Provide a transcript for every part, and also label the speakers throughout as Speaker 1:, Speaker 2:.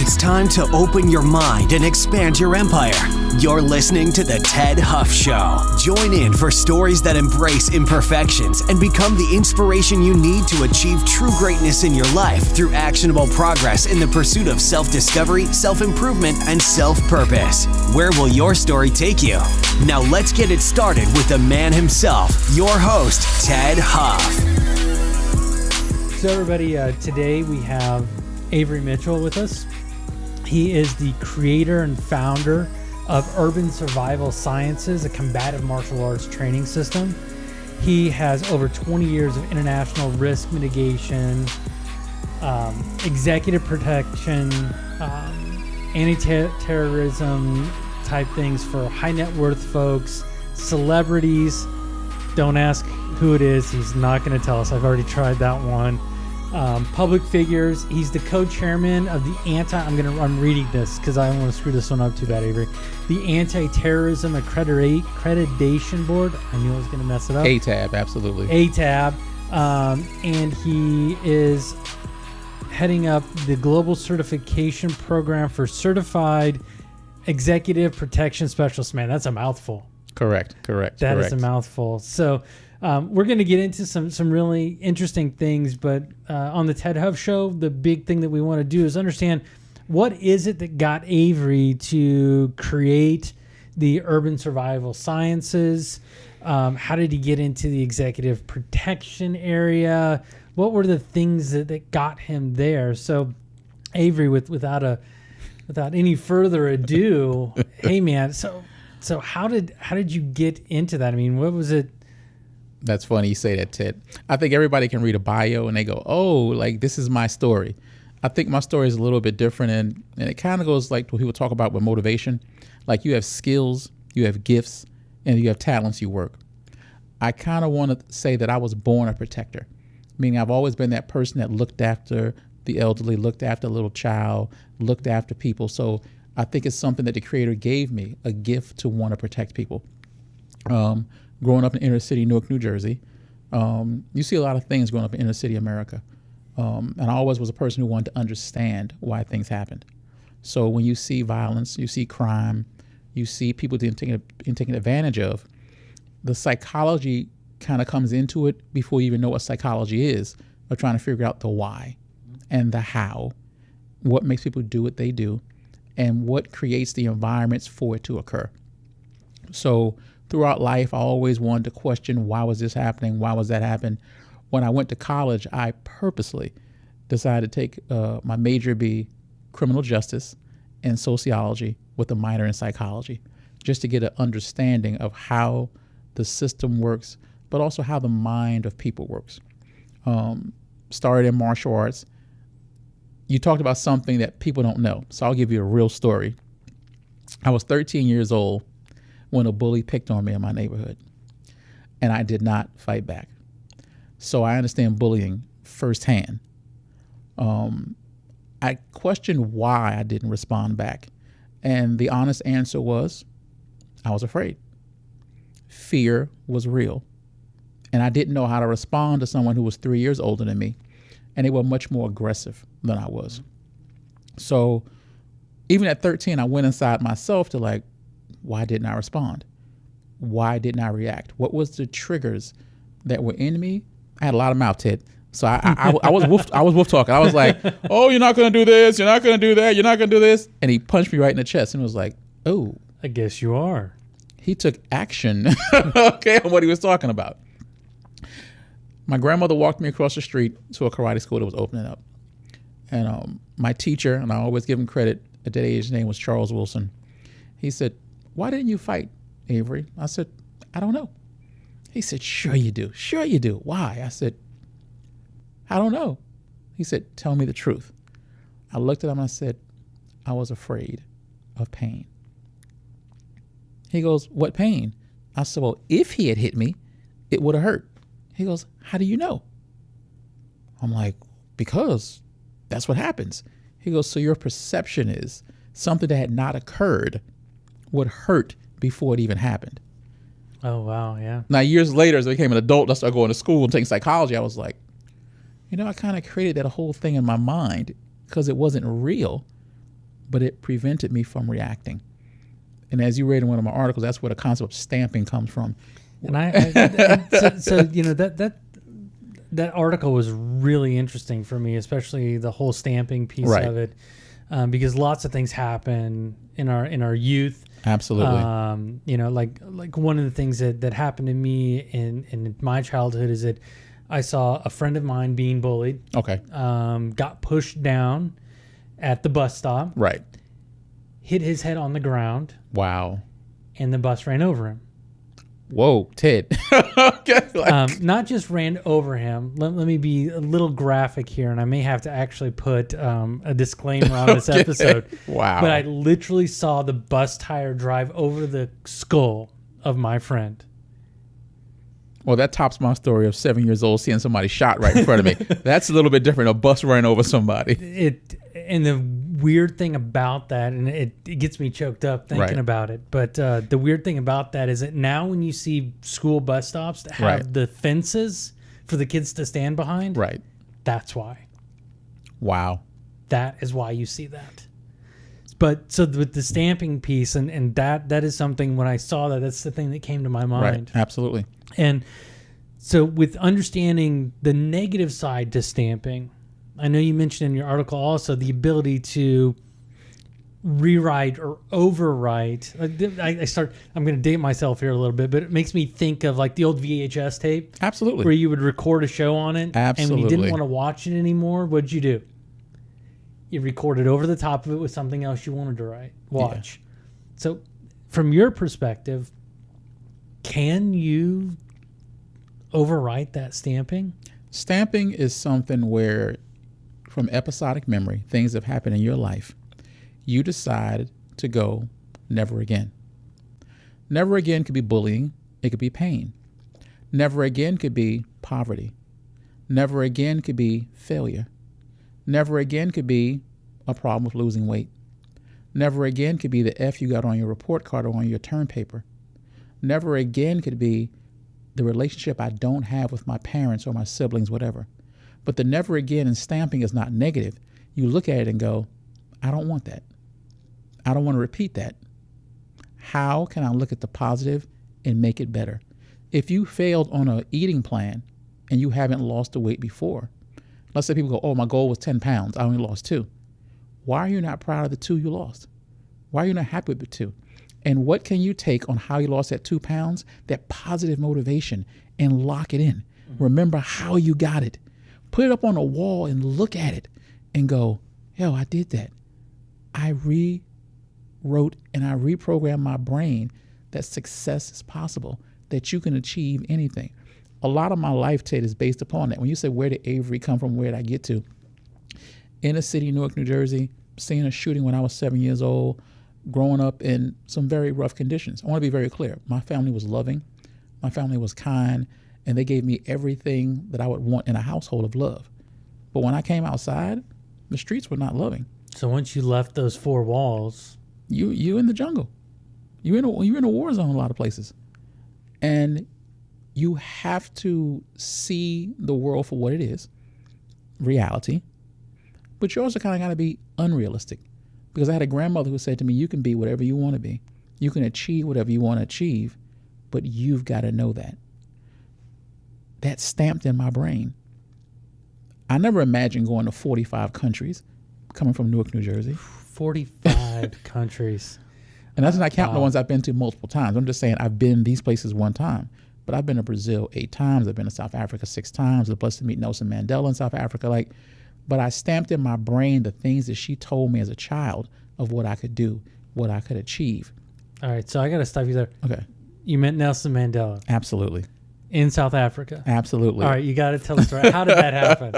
Speaker 1: It's time to open your mind and expand your empire. You're listening to The Ted Huff Show. Join in for stories that embrace imperfections and become the inspiration you need to achieve true greatness in your life through actionable progress in the pursuit of self-discovery, self-improvement, and self-purpose. Where will your story take you? Now let's get it started with the man himself, your host, Ted Huff.
Speaker 2: So everybody, today we have Avery Mitchell with us. He is the creator and founder of Urban Survival Sciences, a combative martial arts training system. He has over 20 years of international risk mitigation, executive protection, anti-terrorism type things for high net worth folks, celebrities. Don't ask who it is. He's not going to tell us. I've already tried that one. Public figures. He's the co-chairman of the I'm reading this because I don't want to screw this one up too bad, Avery. The Anti-Terrorism Accreditation Board. I knew I was going to mess it up.
Speaker 3: ATAB, absolutely.
Speaker 2: ATAB. And he is heading up the Global Certification Program for Certified Executive Protection Specialists. Man, that's a mouthful.
Speaker 3: Correct.
Speaker 2: That is a mouthful. So we're going to get into some really interesting things, but on the Ted Huff Show, the big thing that we want to do is understand what is it that got Avery to create the Urban Survival Sciences? How did he get into the executive protection area? What were the things that got him there? So Avery, without any further ado, hey man, so how did you get into that? I mean, what was it?
Speaker 3: That's funny you say that, Ted. I think everybody can read a bio and they go, oh, like this is my story. I think my story is a little bit different, and it kind of goes like what people talk about with motivation. Like you have skills, you have gifts, and you have talents you work. I kind of want to say that I was born a protector, meaning I've always been that person that looked after the elderly, looked after a little child, looked after people. So I think it's something that the Creator gave me, a gift to want to protect people. Growing up in inner city Newark, New Jersey, you see a lot of things growing up in inner city America. And I always was a person who wanted to understand why things happened. So when you see violence, you see crime, you see people being taken advantage of, the psychology kind of comes into it before you even know what psychology is, of trying to figure out the why and the how, what makes people do what they do, and what creates the environments for it to occur. So throughout life, I always wanted to question, why was this happening? Why was that happening? When I went to college, I purposely decided to take my major be criminal justice and sociology with a minor in psychology, just to get an understanding of how the system works, but also how the mind of people works. Started in martial arts. You talked about something that people don't know, so I'll give you a real story. I was 13 years old when a bully picked on me in my neighborhood, and I did not fight back. So I understand bullying firsthand. I questioned why I didn't respond back, and the honest answer was I was afraid. Fear was real, and I didn't know how to respond to someone who was 3 years older than me, and they were much more aggressive than I was. So even at 13, I went inside myself to like, why didn't I respond? Why didn't I react? What was the triggers that were in me? I had a lot of mouth, Ted. So I was wolf talking. I was like, oh, you're not going to do this. You're not going to do that. You're not going to do this. And he punched me right in the chest and was like, oh.
Speaker 2: I guess you are.
Speaker 3: He took action, okay, on what he was talking about. My grandmother walked me across the street to a karate school that was opening up. And my teacher, and I always give him credit, at that age, his name was Charles Wilson. He said, why didn't you fight, Avery? I said, I don't know. He said, sure you do. Sure you do. Why? I said, I don't know. He said, tell me the truth. I looked at him and I said, I was afraid of pain. He goes, what pain? I said, well, if he had hit me, it would have hurt. He goes, how do you know? I'm like, because that's what happens. He goes, so your perception is something that had not occurred would hurt before it even happened.
Speaker 2: Oh, wow, yeah.
Speaker 3: Now, years later, as I became an adult, I started going to school and taking psychology. I was like, I kind of created that whole thing in my mind because it wasn't real. but it prevented me from reacting. And as you read in one of my articles, that's where the concept of stamping comes from.
Speaker 2: And so you know, that article was really interesting for me, especially the whole stamping piece
Speaker 3: Right.
Speaker 2: of it, because lots of things happen in our youth.
Speaker 3: Absolutely.
Speaker 2: You know, like one of the things that happened to me in my childhood is that I saw a friend of mine being bullied.
Speaker 3: Okay.
Speaker 2: Got pushed down at the bus stop.
Speaker 3: Right.
Speaker 2: Hit his head on the ground,
Speaker 3: Wow.
Speaker 2: and the bus ran over him.
Speaker 3: Whoa, Ted. Okay.
Speaker 2: Not just ran over him. Let me be a little graphic here, and I may have to actually put a disclaimer on this episode.
Speaker 3: Wow.
Speaker 2: But I literally saw the bus tire drive over the skull of my friend.
Speaker 3: Well, that tops my story of 7 years old seeing somebody shot right in front of me. That's a little bit different. A bus running over somebody.
Speaker 2: And the weird thing about that, and it gets me choked up thinking
Speaker 3: Right.
Speaker 2: about it, but the weird thing about that is that now when you see school bus stops that have
Speaker 3: Right.
Speaker 2: the fences for the kids to stand behind,
Speaker 3: Right.
Speaker 2: that's why.
Speaker 3: Wow.
Speaker 2: That is why you see that. But so with the stamping piece, and that is something, when I saw that's the thing that came to my mind.
Speaker 3: Right. Absolutely.
Speaker 2: And so with understanding the negative side to stamping, I know you mentioned in your article also the ability to rewrite or overwrite. I'm going to date myself here a little bit, but it makes me think of like the old VHS tape
Speaker 3: Absolutely.
Speaker 2: where you would record a show on it. And when you didn't
Speaker 3: Absolutely.
Speaker 2: want to watch it anymore, what'd you do? You recorded over the top of it with something else you wanted to watch. So from your perspective, can you overwrite that stamping?
Speaker 3: Stamping is something where, from episodic memory, things have happened in your life, you decide to go never again. Never again could be bullying. It could be pain. Never again could be poverty. Never again could be failure. Never again could be a problem with losing weight. Never again could be the F you got on your report card or on your term paper. Never again could be the relationship I don't have with my parents or my siblings, whatever. But the never again in stamping is not negative. You look at it and go, I don't want that. I don't want to repeat that. How can I look at the positive and make it better? If you failed on an eating plan and you haven't lost the weight before, let's say people go, oh, my goal was 10 pounds. I only lost 2. Why are you not proud of the 2 you lost? Why are you not happy with the 2? And what can you take on how you lost that 2 pounds, that positive motivation, and lock it in? Mm-hmm. Remember how you got it. Put it up on a wall and look at it and go, yo, I did that. I rewrote and I reprogrammed my brain that success is possible, that you can achieve anything. A lot of my life, Ted, is based upon that. When you say, where did Avery come from? Where did I get to? Inner city, Newark, New Jersey, seeing a shooting when I was 7 years old, growing up in some very rough conditions. I want to be very clear. My family was loving. My family was kind, and they gave me everything that I would want in a household of love. But when I came outside, the streets were not loving.
Speaker 2: So once you left those 4 walls,
Speaker 3: you in the jungle. You're in a war zone in a lot of places. And you have to see the world for what it is, reality. But you also kind of got to be unrealistic. Because I had a grandmother who said to me, you can be whatever you want to be. You can achieve whatever you want to achieve, but you've got to know that. That's stamped in my brain. I never imagined going to 45 countries, coming from Newark, New Jersey.
Speaker 2: 45 countries.
Speaker 3: And that's not counting the ones I've been to multiple times. I'm just saying I've been these places one time. But I've been to Brazil 8 times. I've been to South Africa 6 times. I was blessed to meet Nelson Mandela in South Africa. But I stamped in my brain the things that she told me as a child of what I could do, what I could achieve.
Speaker 2: All right, so I got to stop you there.
Speaker 3: Okay.
Speaker 2: You met Nelson Mandela
Speaker 3: Absolutely.
Speaker 2: in South Africa.
Speaker 3: Absolutely.
Speaker 2: All right, you got to tell the story. How did that happen?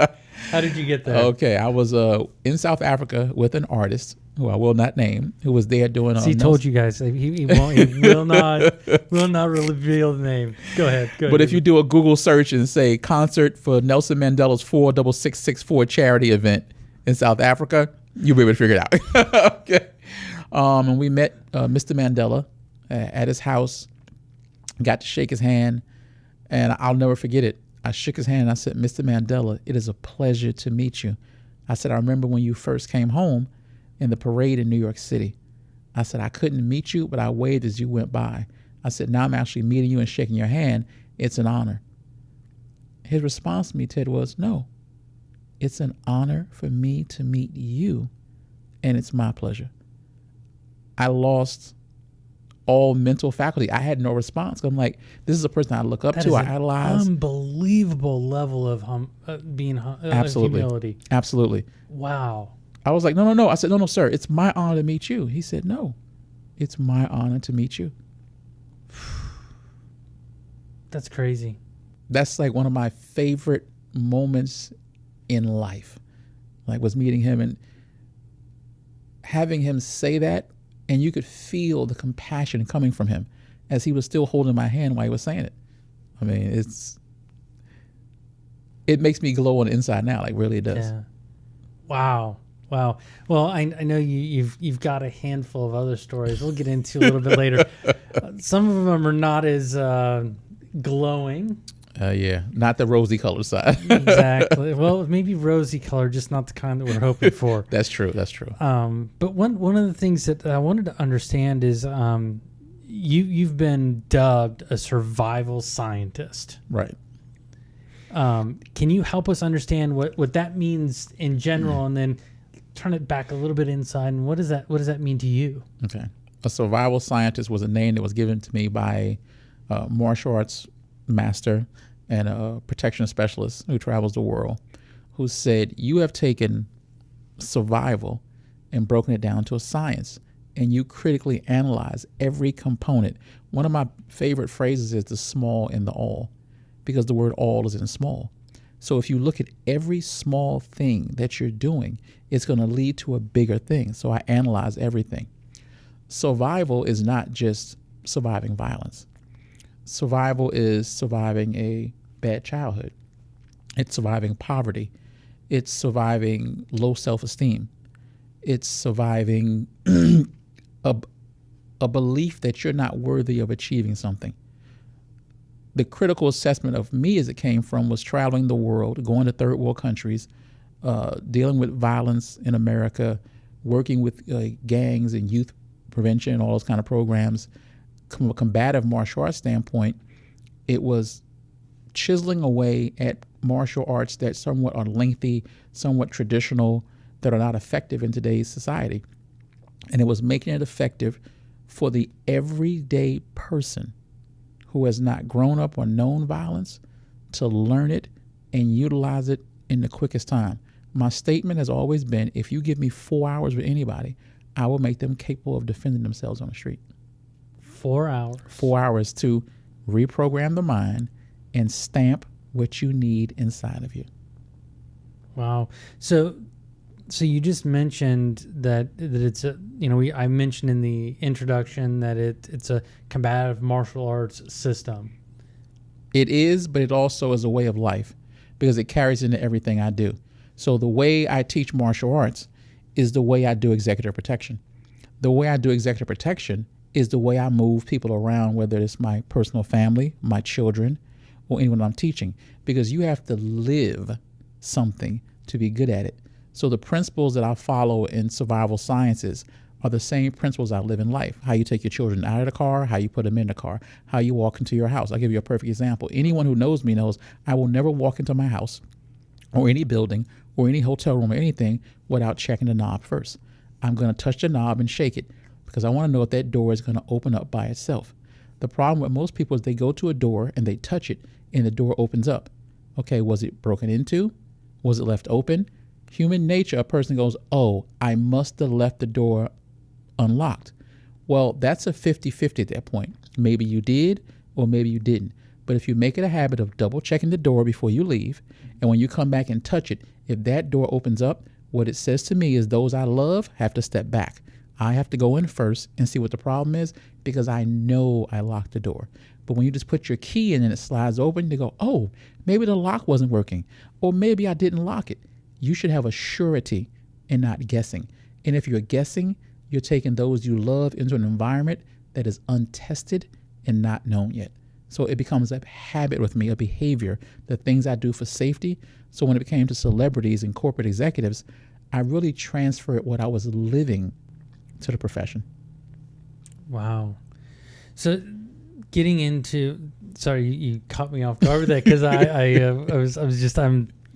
Speaker 2: How did you get there?
Speaker 3: Okay, I was in South Africa with an artist who I will not name, who was there doing.
Speaker 2: He told you guys he won't. He will not reveal the name. Go ahead.
Speaker 3: But if you do a Google search and say concert for Nelson Mandela's 46664 charity event in South Africa, you'll be able to figure it out. Okay. And we met Mr. Mandela at his house. Got to shake his hand, and I'll never forget it. I shook his hand and I said, Mr. Mandela, it is a pleasure to meet you. I said, I remember when you first came home, in the parade in New York City. I said, I couldn't meet you, but I waved as you went by. I said, now I'm actually meeting you and shaking your hand. It's an honor. His response to me, Ted, was, no, it's an honor for me to meet you, and it's my pleasure. I lost all mental faculty. I had no response. I'm like, this is a person I look up to, I idolize.
Speaker 2: Unbelievable level of humility.
Speaker 3: Absolutely.
Speaker 2: Wow.
Speaker 3: I was like, no. I said, no, sir, it's my honor to meet you. He said, no, it's my honor to meet you.
Speaker 2: That's crazy.
Speaker 3: That's like one of my favorite moments in life. Like, was meeting him and having him say that, and you could feel the compassion coming from him as he was still holding my hand while he was saying it. I mean, it makes me glow on the inside now, like really it does.
Speaker 2: Yeah. Wow. Well, I know you've got a handful of other stories we'll get into a little bit later. Some of them are not as glowing.
Speaker 3: Yeah, not the rosy color side.
Speaker 2: Exactly. Well, maybe rosy color, just not the kind that we're hoping for.
Speaker 3: That's true.
Speaker 2: But one of the things that I wanted to understand is you've been dubbed a survival scientist.
Speaker 3: Right.
Speaker 2: Can you help us understand what that means in general, and then turn it back a little bit inside, and what does that mean to you?
Speaker 3: Okay. A survival scientist was a name that was given to me by a martial arts master and a protection specialist who travels the world, who said, you have taken survival and broken it down to a science, and you critically analyze every component. One of my favorite phrases is the small in the all, because the word all is in small. So if you look at every small thing that you're doing, it's going to lead to a bigger thing. So I analyze everything. Survival is not just surviving violence. Survival is surviving a bad childhood. It's surviving poverty. It's surviving low self-esteem. It's surviving a belief that you're not worthy of achieving something. The critical assessment of me as it came from was traveling the world, going to third world countries, dealing with violence in America, working with gangs and youth prevention and all those kind of programs. From a combative martial arts standpoint, it was chiseling away at martial arts that somewhat are lengthy, somewhat traditional, that are not effective in today's society. And it was making it effective for the everyday person who has not grown up or known violence to learn it and utilize it in the quickest time. My statement has always been, if you give me 4 hours with anybody, I will make them capable of defending themselves on the street.
Speaker 2: 4 hours.
Speaker 3: 4 hours to reprogram the mind and stamp what you need inside of you.
Speaker 2: Wow. So you just mentioned that it's a, I mentioned in the introduction that it's a combative martial arts system.
Speaker 3: It is, but it also is a way of life because it carries into everything I do. So the way I teach martial arts is the way I do executive protection. The way I do executive protection is the way I move people around, whether it's my personal family, my children, or anyone I'm teaching, because you have to live something to be good at it. So the principles that I follow in survival sciences are the same principles I live in life. How you take your children out of the car, how you put them in the car, how you walk into your house. I'll give you a perfect example. Anyone who knows me knows I will never walk into my house or any building or any hotel room or anything without checking the knob first. I'm going to touch the knob and shake it because I want to know if that door is going to open up by itself. The problem with most people is they go to a door and they touch it and the door opens up. Okay, was it broken into? Was it left open? Human nature, a person goes, oh, I must have left the door unlocked. Well, that's a 50-50 at that point. Maybe you did or maybe you didn't. But if you make it a habit of double checking the door before you leave, and when you come back and touch it, if that door opens up, what it says to me is those I love have to step back. I have to go in first and see what the problem is because I know I locked the door. But when you just put your key in and it slides open, you go, oh, maybe the lock wasn't working, or maybe I didn't lock it. You should have a surety and not guessing. And if you're guessing, you're taking those you love into an environment that is untested and not known yet. So it becomes a habit with me, a behavior, the things I do for safety. So when it came to celebrities and corporate executives, I really transferred what I was living to the profession.
Speaker 2: Wow. So getting into, sorry, you caught me off guard with that because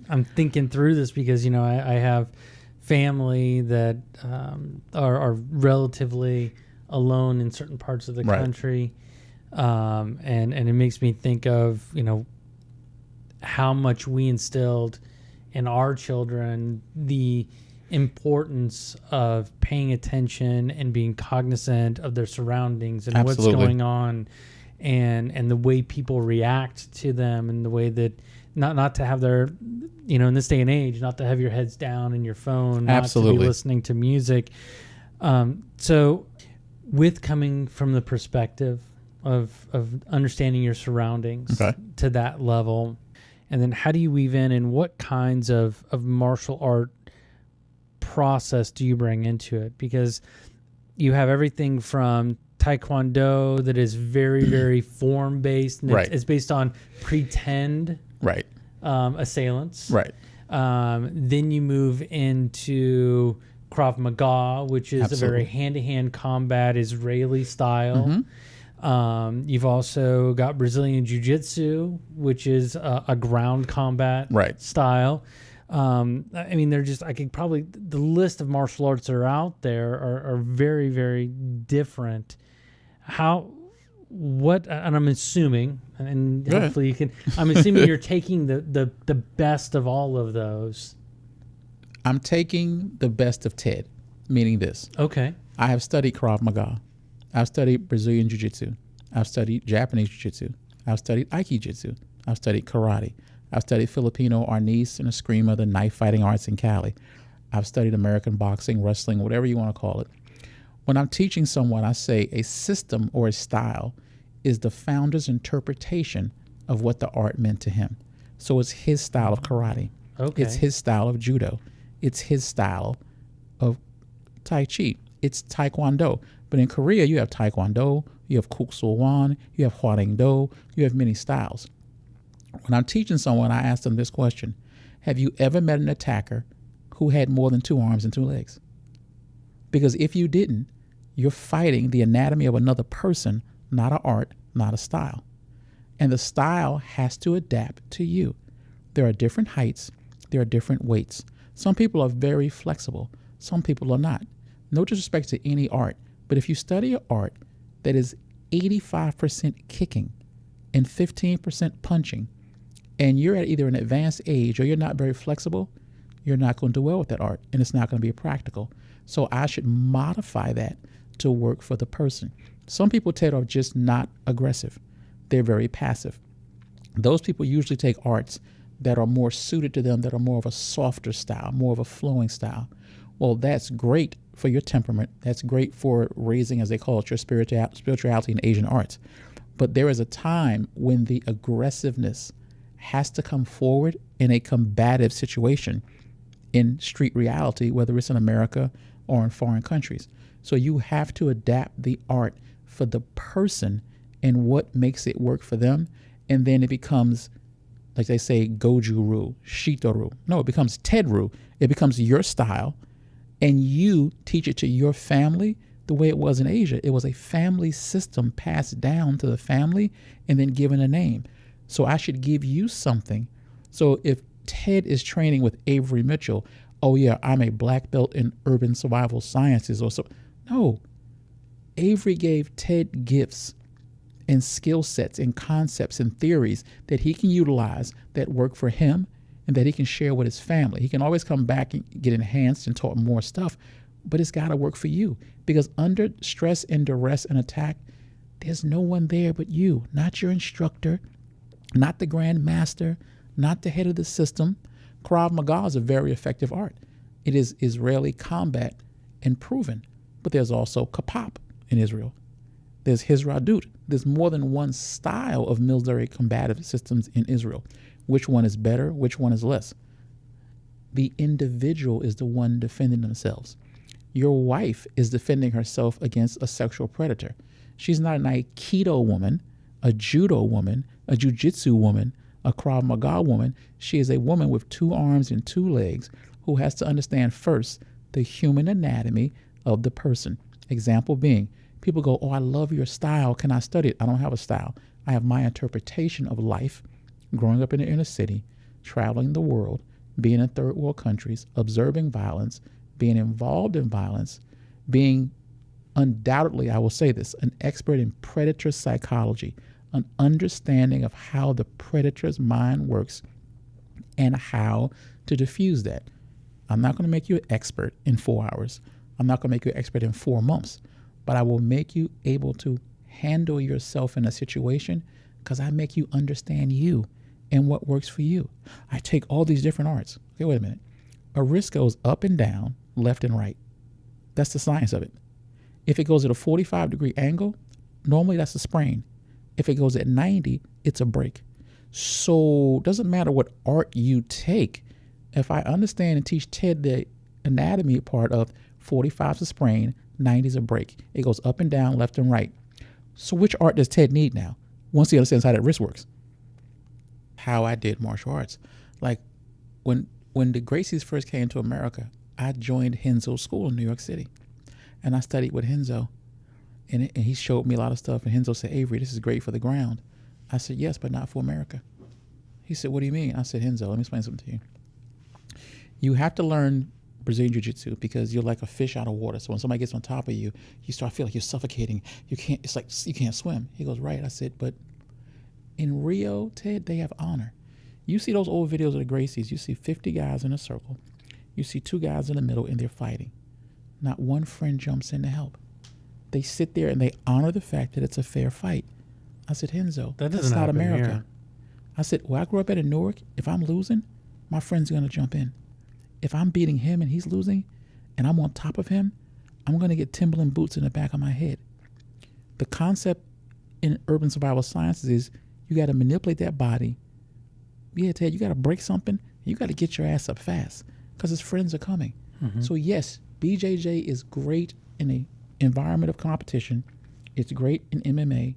Speaker 2: I'm thinking through this because, I have family that are relatively alone in certain parts of the country. And it makes me think of, how much we instilled in our children the importance of paying attention and being cognizant of their surroundings and what's going on and the way people react to them and the way that not to have their, in this day and age, not to have your heads down in your phone, not to be listening to music. So with coming from the perspective of understanding your surroundings to that level, and then how do you weave in and what kinds of martial art process do you bring into it? Because you have everything from Taekwondo that is very, very form-based. And it's based on pretend assailants. Then you move into Krav Maga, which is a very hand-to-hand combat Israeli style. You've also got Brazilian Jiu-Jitsu, which is a ground combat style. The list of martial arts that are out there are very, very different. And I'm assuming, and hopefully you can, I'm assuming you're taking the best of all of those.
Speaker 3: I'm taking the best of TED, meaning this.
Speaker 2: Okay.
Speaker 3: I have studied Krav Maga. I've studied Brazilian Jiu-Jitsu. I've studied Japanese Jiu-Jitsu. I've studied Aikido-Jitsu. I've studied karate. I've studied Filipino Arnis and Eskrima, the knife fighting arts in Cali. I've studied American boxing, wrestling, whatever you want to call it. When I'm teaching someone, I say a system or a style is the founder's interpretation of what the art meant to him. So it's his style of karate.
Speaker 2: Okay.
Speaker 3: It's his style of judo. It's his style of Tai Chi. It's Taekwondo. But in Korea, you have Taekwondo, you have Kuk Sool Won, you have Hwarang Do, you have many styles. When I'm teaching someone, I ask them this question. Have you ever met an attacker who had more than 2 arms and 2 legs? Because if you didn't, you're fighting the anatomy of another person, not an art, not a style. And the style has to adapt to you. There are different heights. There are different weights. Some people are very flexible. Some people are not. No disrespect to any art, but if you study an art that is 85% kicking and 15% punching, and you're at either an advanced age or you're not very flexible, you're not going to do well with that art, and it's not going to be practical. So I should modify that to work for the person. Some people, Ted, are just not aggressive. They're very passive. Those people usually take arts that are more suited to them, that are more of a softer style, more of a flowing style. Well, that's great for your temperament. That's great for raising, as they call it, your spirituality in Asian arts. But there is a time when the aggressiveness has to come forward in a combative situation in street reality, whether it's in America or in foreign countries. So you have to adapt the art for the person and what makes it work for them. And then it becomes, like they say, Goju-Ryu, Shito-Ryu. No, it becomes Ted-Ryu. It becomes your style, and you teach it to your family the way it was in Asia. It was a family system passed down to the family and then given a name. So I should give you something. So if Ted is training with Avery Mitchell, oh yeah, I'm a black belt in urban survival sciences or so. No, Avery gave Ted gifts and skill sets and concepts and theories that he can utilize that work for him and that he can share with his family. He can always come back and get enhanced and taught more stuff, but it's got to work for you, because under stress and duress and attack, there's no one there but you, not your instructor, not the grand master, not the head of the system. Krav Maga is a very effective art. It is Israeli combat and proven, but there's also Kapap in Israel. There's Hizradut. There's more than one style of military combative systems in Israel. Which one is better? Which one is less? The individual is the one defending themselves. Your wife is defending herself against a sexual predator. She's not an Aikido woman, a judo woman, a jiu-jitsu woman, A Krav Maga woman, she is a woman with 2 arms and 2 legs who has to understand first the human anatomy of the person. Example being, people go, oh, I love your style. Can I study it? I don't have a style. I have my interpretation of life, growing up in the inner city, traveling the world, being in third world countries, observing violence, being involved in violence, being undoubtedly, I will say this, an expert in predator psychology, an understanding of how the predator's mind works and how to diffuse that. I'm not going to make you an expert in 4 hours. I'm not going to make you an expert in 4 months, but I will make you able to handle yourself in a situation because I make you understand you and what works for you. I take all these different arts. Okay, wait a minute. A wrist goes up and down, left and right. That's the science of it. If it goes at a 45-degree angle, normally that's a sprain. If it goes at 90, it's a break. So it doesn't matter what art you take. If I understand and teach Ted the anatomy part of 45 is a sprain, 90 is a break. It goes up and down, left and right. So which art does Ted need now? Once he understands how that wrist works. How I did martial arts. Like when the Gracies first came to America, I joined Henzo's school in New York City. And I studied with Henzo. And he showed me a lot of stuff. And Henzo said, Avery, this is great for the ground. I said, yes, but not for America. He said, what do you mean? I said, Henzo, let me explain something to you. You have to learn Brazilian Jiu-Jitsu because you're like a fish out of water. So when somebody gets on top of you, you start feeling like you're suffocating. It's like you can't swim. He goes, right. I said, but in Rio, Ted, they have honor. You see those old videos of the Gracies, you see 50 guys in a circle. You see 2 guys in the middle and they're fighting. Not one friend jumps in to help. They sit there and they honor the fact that it's a fair fight. I said, Henzo, that's not America. Here. I said, where I grew up at in Newark, if I'm losing, my friend's going to jump in. If I'm beating him and he's losing and I'm on top of him, I'm going to get Timberland boots in the back of my head. The concept in urban survival sciences is you got to manipulate that body. Yeah, Ted, you got to break something. You got to get your ass up fast because his friends are coming. Mm-hmm. So yes, BJJ is great in an environment of competition. It's great in MMA.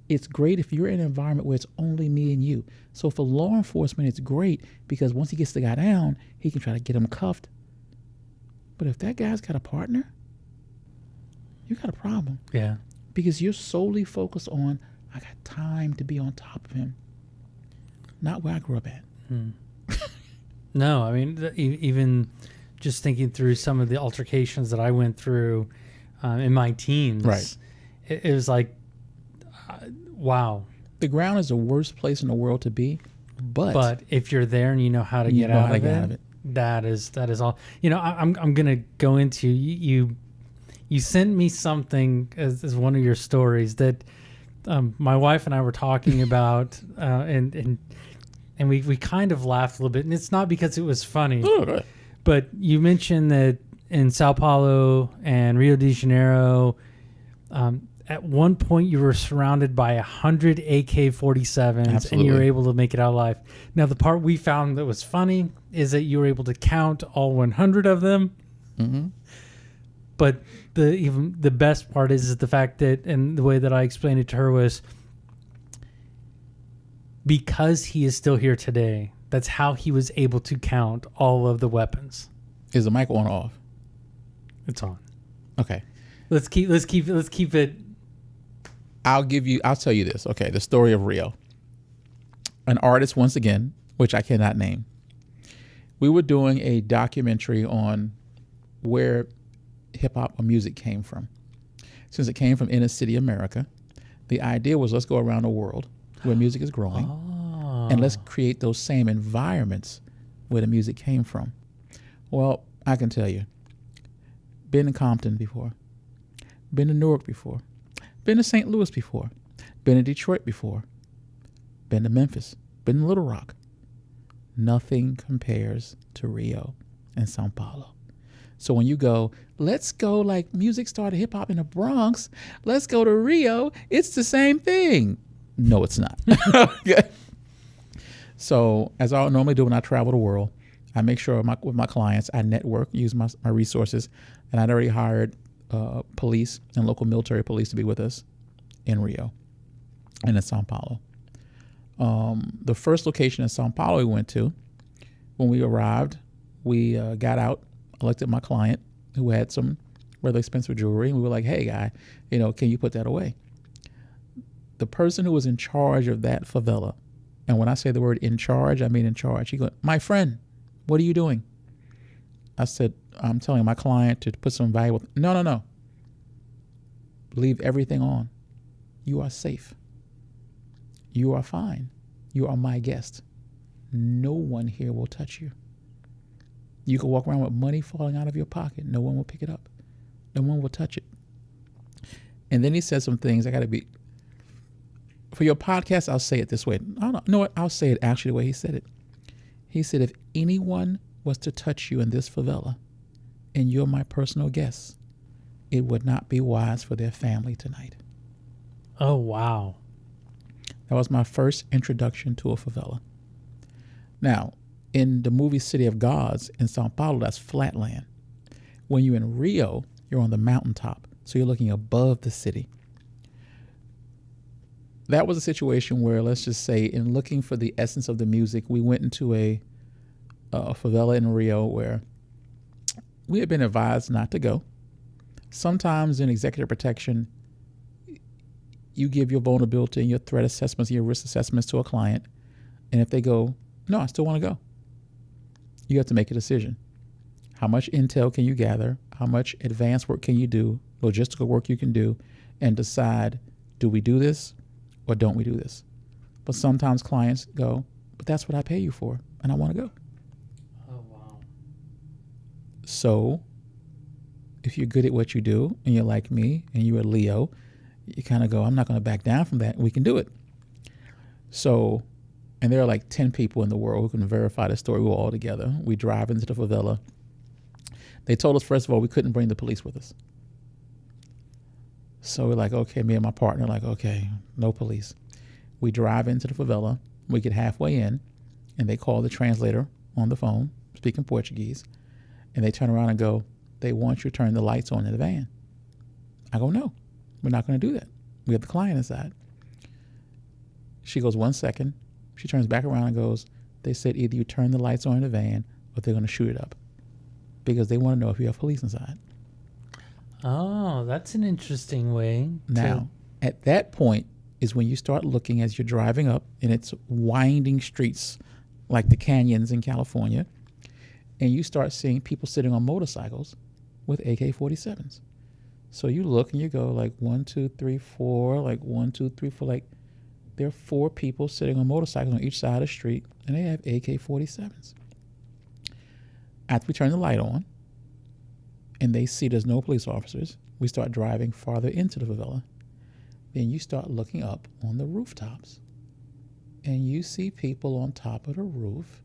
Speaker 3: It's great if you're in an environment where it's only me and you. So for law enforcement, it's great because once he gets the guy down, he can try to get him cuffed. But if that guy's got a partner, you got a problem.
Speaker 2: Yeah.
Speaker 3: Because you're solely focused on, I got time to be on top of him. Not where I grew up at.
Speaker 2: No, I mean, even just thinking through some of the altercations that I went through in my teens.
Speaker 3: Right.
Speaker 2: It was like, wow.
Speaker 3: The ground is the worst place in the world to be, but
Speaker 2: if you're there and you know how to get out of it, that is all. You know, I'm gonna go into you. You sent me something as one of your stories that my wife and I were talking about, and we kind of laughed a little bit, and it's not because it was funny, but you mentioned that in Sao Paulo and Rio de Janeiro. At one point, you were surrounded by 100 AK-47s,
Speaker 3: Absolutely.
Speaker 2: and you were able to make it out alive. Now, the part we found that was funny is that you were able to count all 100 of them.
Speaker 3: Mm-hmm.
Speaker 2: But the best part is the fact that, and the way that I explained it to her was, because he is still here today, that's how he was able to count all of the weapons.
Speaker 3: Is the mic on or off?
Speaker 2: It's on.
Speaker 3: Okay.
Speaker 2: Let's keep it.
Speaker 3: I'll tell you this. Okay, the story of Rio. An artist, once again, which I cannot name. We were doing a documentary on where hip hop or music came from. Since it came from inner city America, the idea was let's go around the world where music is growing and let's create those same environments where the music came from. Well, I can tell you, been in Compton before, been to Newark before, been to St. Louis before, been to Detroit before, been to Memphis, been to Little Rock. Nothing compares to Rio and Sao Paulo. So when you go, let's go like music started hip hop in the Bronx, let's go to Rio, it's the same thing. No, it's not. Okay. So as I normally do when I travel the world, I make sure with my clients, I network, use my resources, and I'd already hired police and local military police to be with us in Rio and in Sao Paulo. The first location in Sao Paulo we went to, when we arrived, we got out. I looked at my client who had some rather expensive jewelry, and we were like, hey, guy, can you put that away? The person who was in charge of that favela, and when I say the word in charge, I mean in charge, he goes, my friend, what are you doing? I said, I'm telling my client to put some valuable, no. Leave everything on. You are safe. You are fine. You are my guest. No one here will touch you. You can walk around with money falling out of your pocket. No one will pick it up. No one will touch it. And then he said some things. For your podcast, I'll say it this way. I'll say it actually the way he said it. He said, if anyone was to touch you in this favela and you're my personal guest, it would not be wise for their family tonight.
Speaker 2: Oh, wow.
Speaker 3: That was my first introduction to a favela. Now, in the movie City of Gods in Sao Paulo, that's flatland. When you're in Rio, you're on the mountaintop, so you're looking above the city. That was a situation where, let's just say, in looking for the essence of the music, we went into a favela in Rio where we had been advised not to go. Sometimes in executive protection, you give your vulnerability and your threat assessments, your risk assessments to a client, and if they go, no, I still want to go, you have to make a decision. How much intel can you gather? How much advanced work can you do? Logistical work you can do, and decide, do we do this or don't we do this? But sometimes clients go, but that's what I pay you for, and I want to go.
Speaker 2: Oh, wow.
Speaker 3: So if you're good at what you do and you're like me and you're a Leo, you kind of go, I'm not going to back down from that. We can do it. So, and there are like 10 people in the world who can verify the story. We were all together. We drive into the favela. They told us, first of all, we couldn't bring the police with us. So we're like, okay, me and my partner, like, okay, no police. We drive into the favela. We get halfway in, and they call the translator on the phone, speaking Portuguese, and they turn around and go, they want you to turn the lights on in the van. I go, no, we're not going to do that. We have the client inside. She goes, 1 second. She turns back around and goes, they said either you turn the lights on in the van or they're going to shoot it up, because they want to know if you have police inside.
Speaker 2: Oh, that's an interesting way.
Speaker 3: Now, at that point is when you start looking as you're driving up, and it's winding streets like the canyons in California, and you start seeing people sitting on motorcycles with AK-47s. So you look and you go like 1, 2, 3, 4, like 1, 2, 3, 4, like there are 4 people sitting on motorcycles on each side of the street, and they have AK-47s. After we turn the light on and they see there's no police officers, we start driving farther into the favela. Then you start looking up on the rooftops, and you see people on top of the roof,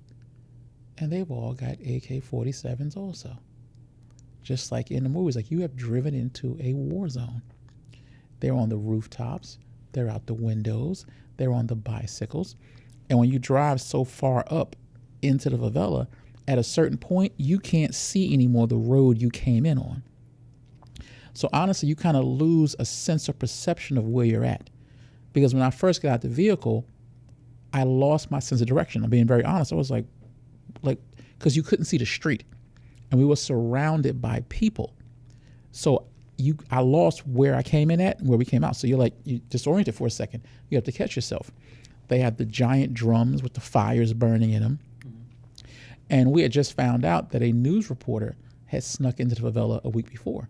Speaker 3: and they've all got AK-47s also. Just like in the movies, like you have driven into a war zone. They're on the rooftops, they're out the windows, they're on the bicycles. And when you drive so far up into the favela, at a certain point, you can't see anymore the road you came in on. So honestly, you kind of lose a sense of perception of where you're at. Because when I first got out the vehicle, I lost my sense of direction. I'm being very honest. I was like, because you couldn't see the street. And we were surrounded by people. So I lost where I came in at and where we came out. So you're like, you disoriented for a second. You have to catch yourself. They had the giant drums with the fires burning in them. Mm-hmm. And we had just found out that a news reporter had snuck into the favela a week before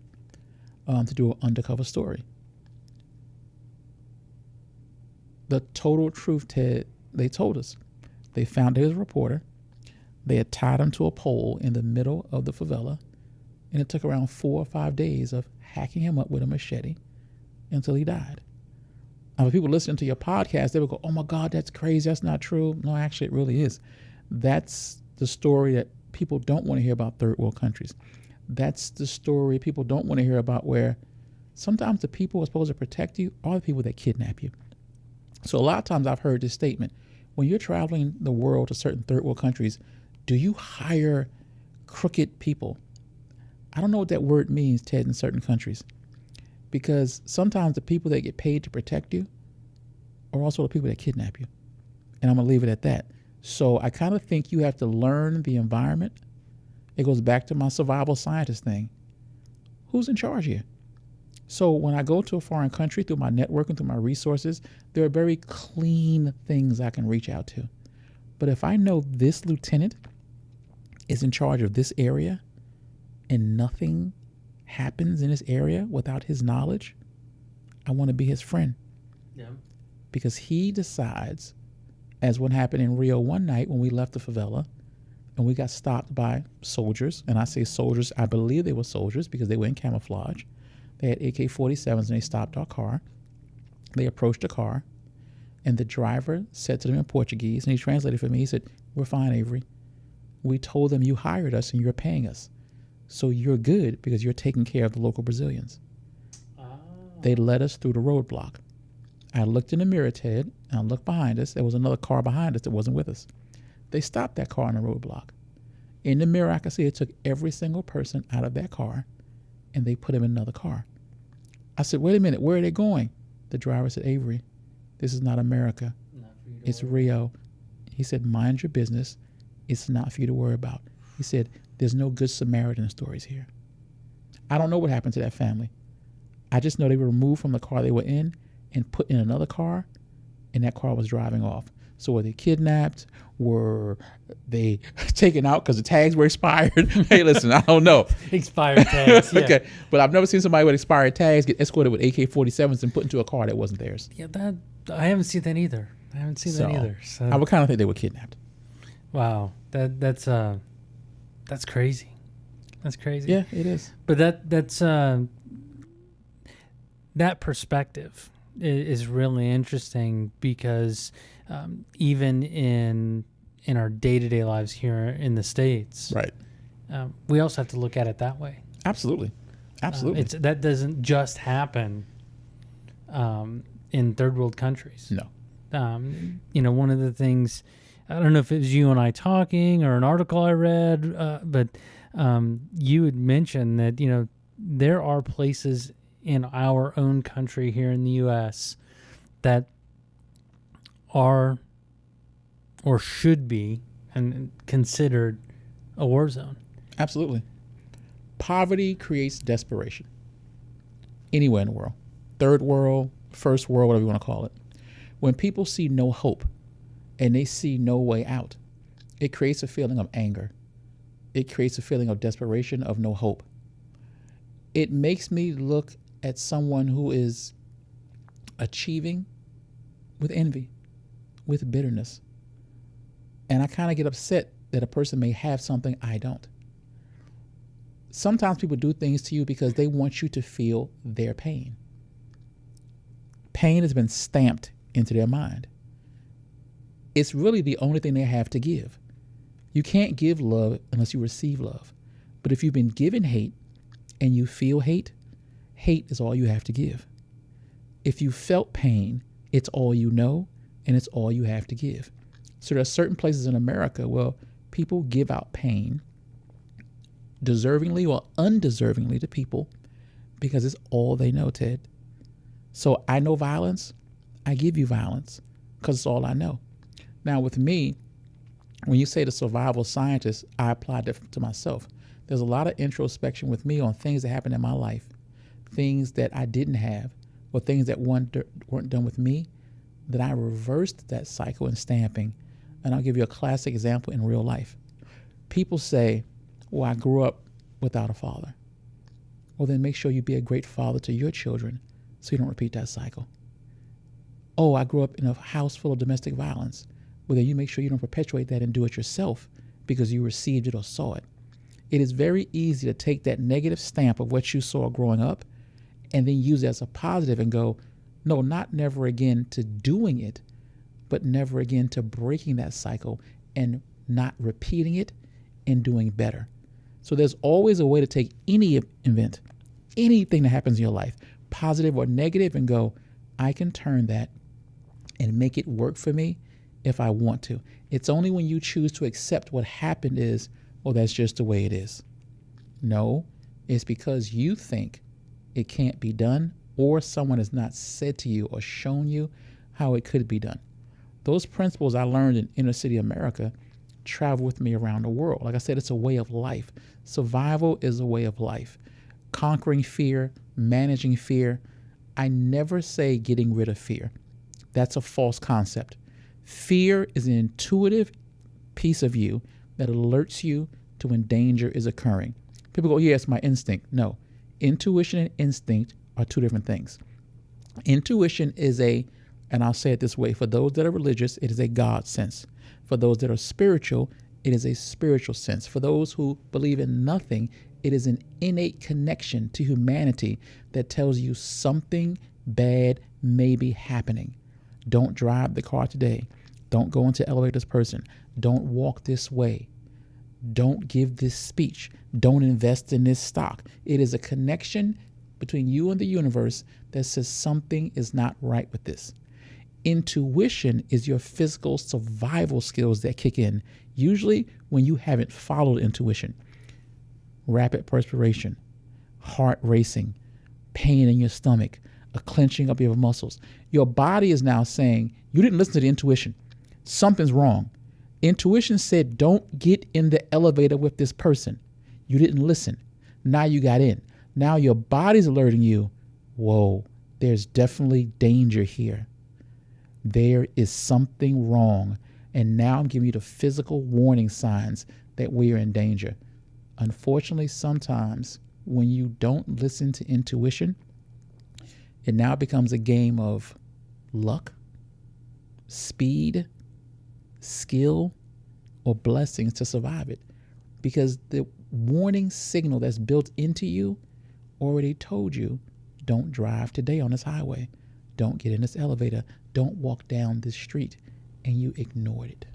Speaker 3: to do an undercover story. The total truth, Ted, they told us. They found his reporter. They had tied him to a pole in the middle of the favela, and it took around 4 or 5 days of hacking him up with a machete until he died. Now, for people listening to your podcast, they would go, oh my God, that's crazy. That's not true. No, actually, it really is. That's the story that people don't want to hear about third world countries. That's the story people don't want to hear about, where sometimes the people who are supposed to protect you are the people that kidnap you. So a lot of times I've heard this statement, when you're traveling the world to certain third world countries, do you hire crooked people? I don't know what that word means, Ted, in certain countries, because sometimes the people that get paid to protect you are also the people that kidnap you. And I'm going to leave it at that. So I kind of think you have to learn the environment. It goes back to my survival scientist thing. Who's in charge here? So when I go to a foreign country, through my networking, through my resources, there are very clean things I can reach out to. But if I know this lieutenant is in charge of this area and nothing happens in this area without his knowledge, I want to be his friend.
Speaker 2: Yeah.
Speaker 3: Because he decides, as what happened in Rio one night when we left the favela and we got stopped by soldiers. And I say soldiers, I believe they were soldiers because they were in camouflage. They had AK-47s and they stopped our car. They approached the car and the driver said to them in Portuguese, and he translated for me, he said, "We're fine, Avery. We told them you hired us and you're paying us. So you're good because you're taking care of the local Brazilians." They led us through the roadblock. I looked in the mirror, Ted, and I looked behind us. There was another car behind us that wasn't with us. They stopped that car on the roadblock. In the mirror, I could see it took every single person out of that car, and they put him in another car. I said, "Wait a minute, where are they going?" The driver said, "Avery, this is not America. It's Rio." He said, "Mind your business. It's not for you to worry about." He said, "There's no good Samaritan stories here." I don't know what happened to that family. I just know they were removed from the car they were in and put in another car, and that car was driving off. So were they kidnapped? Were they taken out because the tags were expired? Hey, listen, I don't know.
Speaker 2: Expired tags, yeah.
Speaker 3: Okay, but I've never seen somebody with expired tags get escorted with AK-47s and put into a car that wasn't theirs.
Speaker 2: Yeah, I haven't seen that either. So
Speaker 3: I would kind of think they were kidnapped.
Speaker 2: Wow, that's crazy. That's crazy.
Speaker 3: Yeah, it is.
Speaker 2: But that's that perspective is really interesting because even in our day-to-day lives here in the States,
Speaker 3: Right.
Speaker 2: We also have to look at it that way.
Speaker 3: Absolutely. Absolutely.
Speaker 2: That doesn't just happen in third world countries.
Speaker 3: No.
Speaker 2: One of the things, I don't know if it was you and I talking or an article I read, but you had mentioned that, there are places in our own country here in the U.S. that are or should be and considered a war zone.
Speaker 3: Absolutely. Poverty creates desperation. Anywhere in the world. Third world, first world, whatever you want to call it. When people see no hope and they see no way out, it creates a feeling of anger. It creates a feeling of desperation, of no hope. It makes me look at someone who is achieving with envy, with bitterness. And I kind of get upset that a person may have something I don't. Sometimes people do things to you because they want you to feel their pain. Pain has been stamped into their mind. It's really the only thing they have to give. You can't give love unless you receive love. But if you've been given hate and you feel hate, hate is all you have to give. If you felt pain, it's all you know and it's all you have to give. So there are certain places in America where people give out pain deservingly or undeservingly to people because it's all they know, Ted. So I know violence. I give you violence because it's all I know. Now with me, when you say the survival scientist, I apply that to myself. There's a lot of introspection with me on things that happened in my life, things that I didn't have, or things that weren't done with me, that I reversed that cycle and stamping. And I'll give you a classic example in real life. People say, well, I grew up without a father. Well, then make sure you be a great father to your children so you don't repeat that cycle. Oh, I grew up in a house full of domestic violence. Well, then you make sure you don't perpetuate that and do it yourself because you received it or saw it. It is very easy to take that negative stamp of what you saw growing up and then use it as a positive and go, no, not never again to doing it, but never again to breaking that cycle and not repeating it and doing better. So there's always a way to take any event, anything that happens in your life, positive or negative, and go, I can turn that and make it work for me if I want to. It's only when you choose to accept what happened is, well, that's just the way it is. No, it's because you think it can't be done or someone has not said to you or shown you how it could be done. Those principles I learned in inner city America travel with me around the world. Like I said, it's a way of life. Survival is a way of life. Conquering fear, managing fear. I never say getting rid of fear. That's a false concept. Fear is an intuitive piece of you that alerts you to when danger is occurring. People go, yeah, it's my instinct. No, intuition and instinct are two different things. Intuition is and I'll say it this way, for those that are religious, it is a God sense. For those that are spiritual, it is a spiritual sense. For those who believe in nothing, it is an innate connection to humanity that tells you something bad may be happening. Don't drive the car today. Don't go into elevate this person. Don't walk this way. Don't give this speech. Don't invest in this stock. It is a connection between you and the universe that says something is not right with this. Intuition is your physical survival skills that kick in, usually when you haven't followed intuition. Rapid perspiration, heart racing, pain in your stomach, a clenching of your muscles. Your body is now saying, you didn't listen to the intuition. Something's wrong. Intuition said, don't get in the elevator with this person. You didn't listen. Now you got in. Now your body's alerting you, whoa, there's definitely danger here. There is something wrong. And now I'm giving you the physical warning signs that we are in danger. Unfortunately, sometimes when you don't listen to intuition, it now becomes a game of luck, speed, skill, or blessings to survive it. Because the warning signal that's built into you already told you, don't drive today on this highway. Don't get in this elevator. Don't walk down this street. And you ignored it.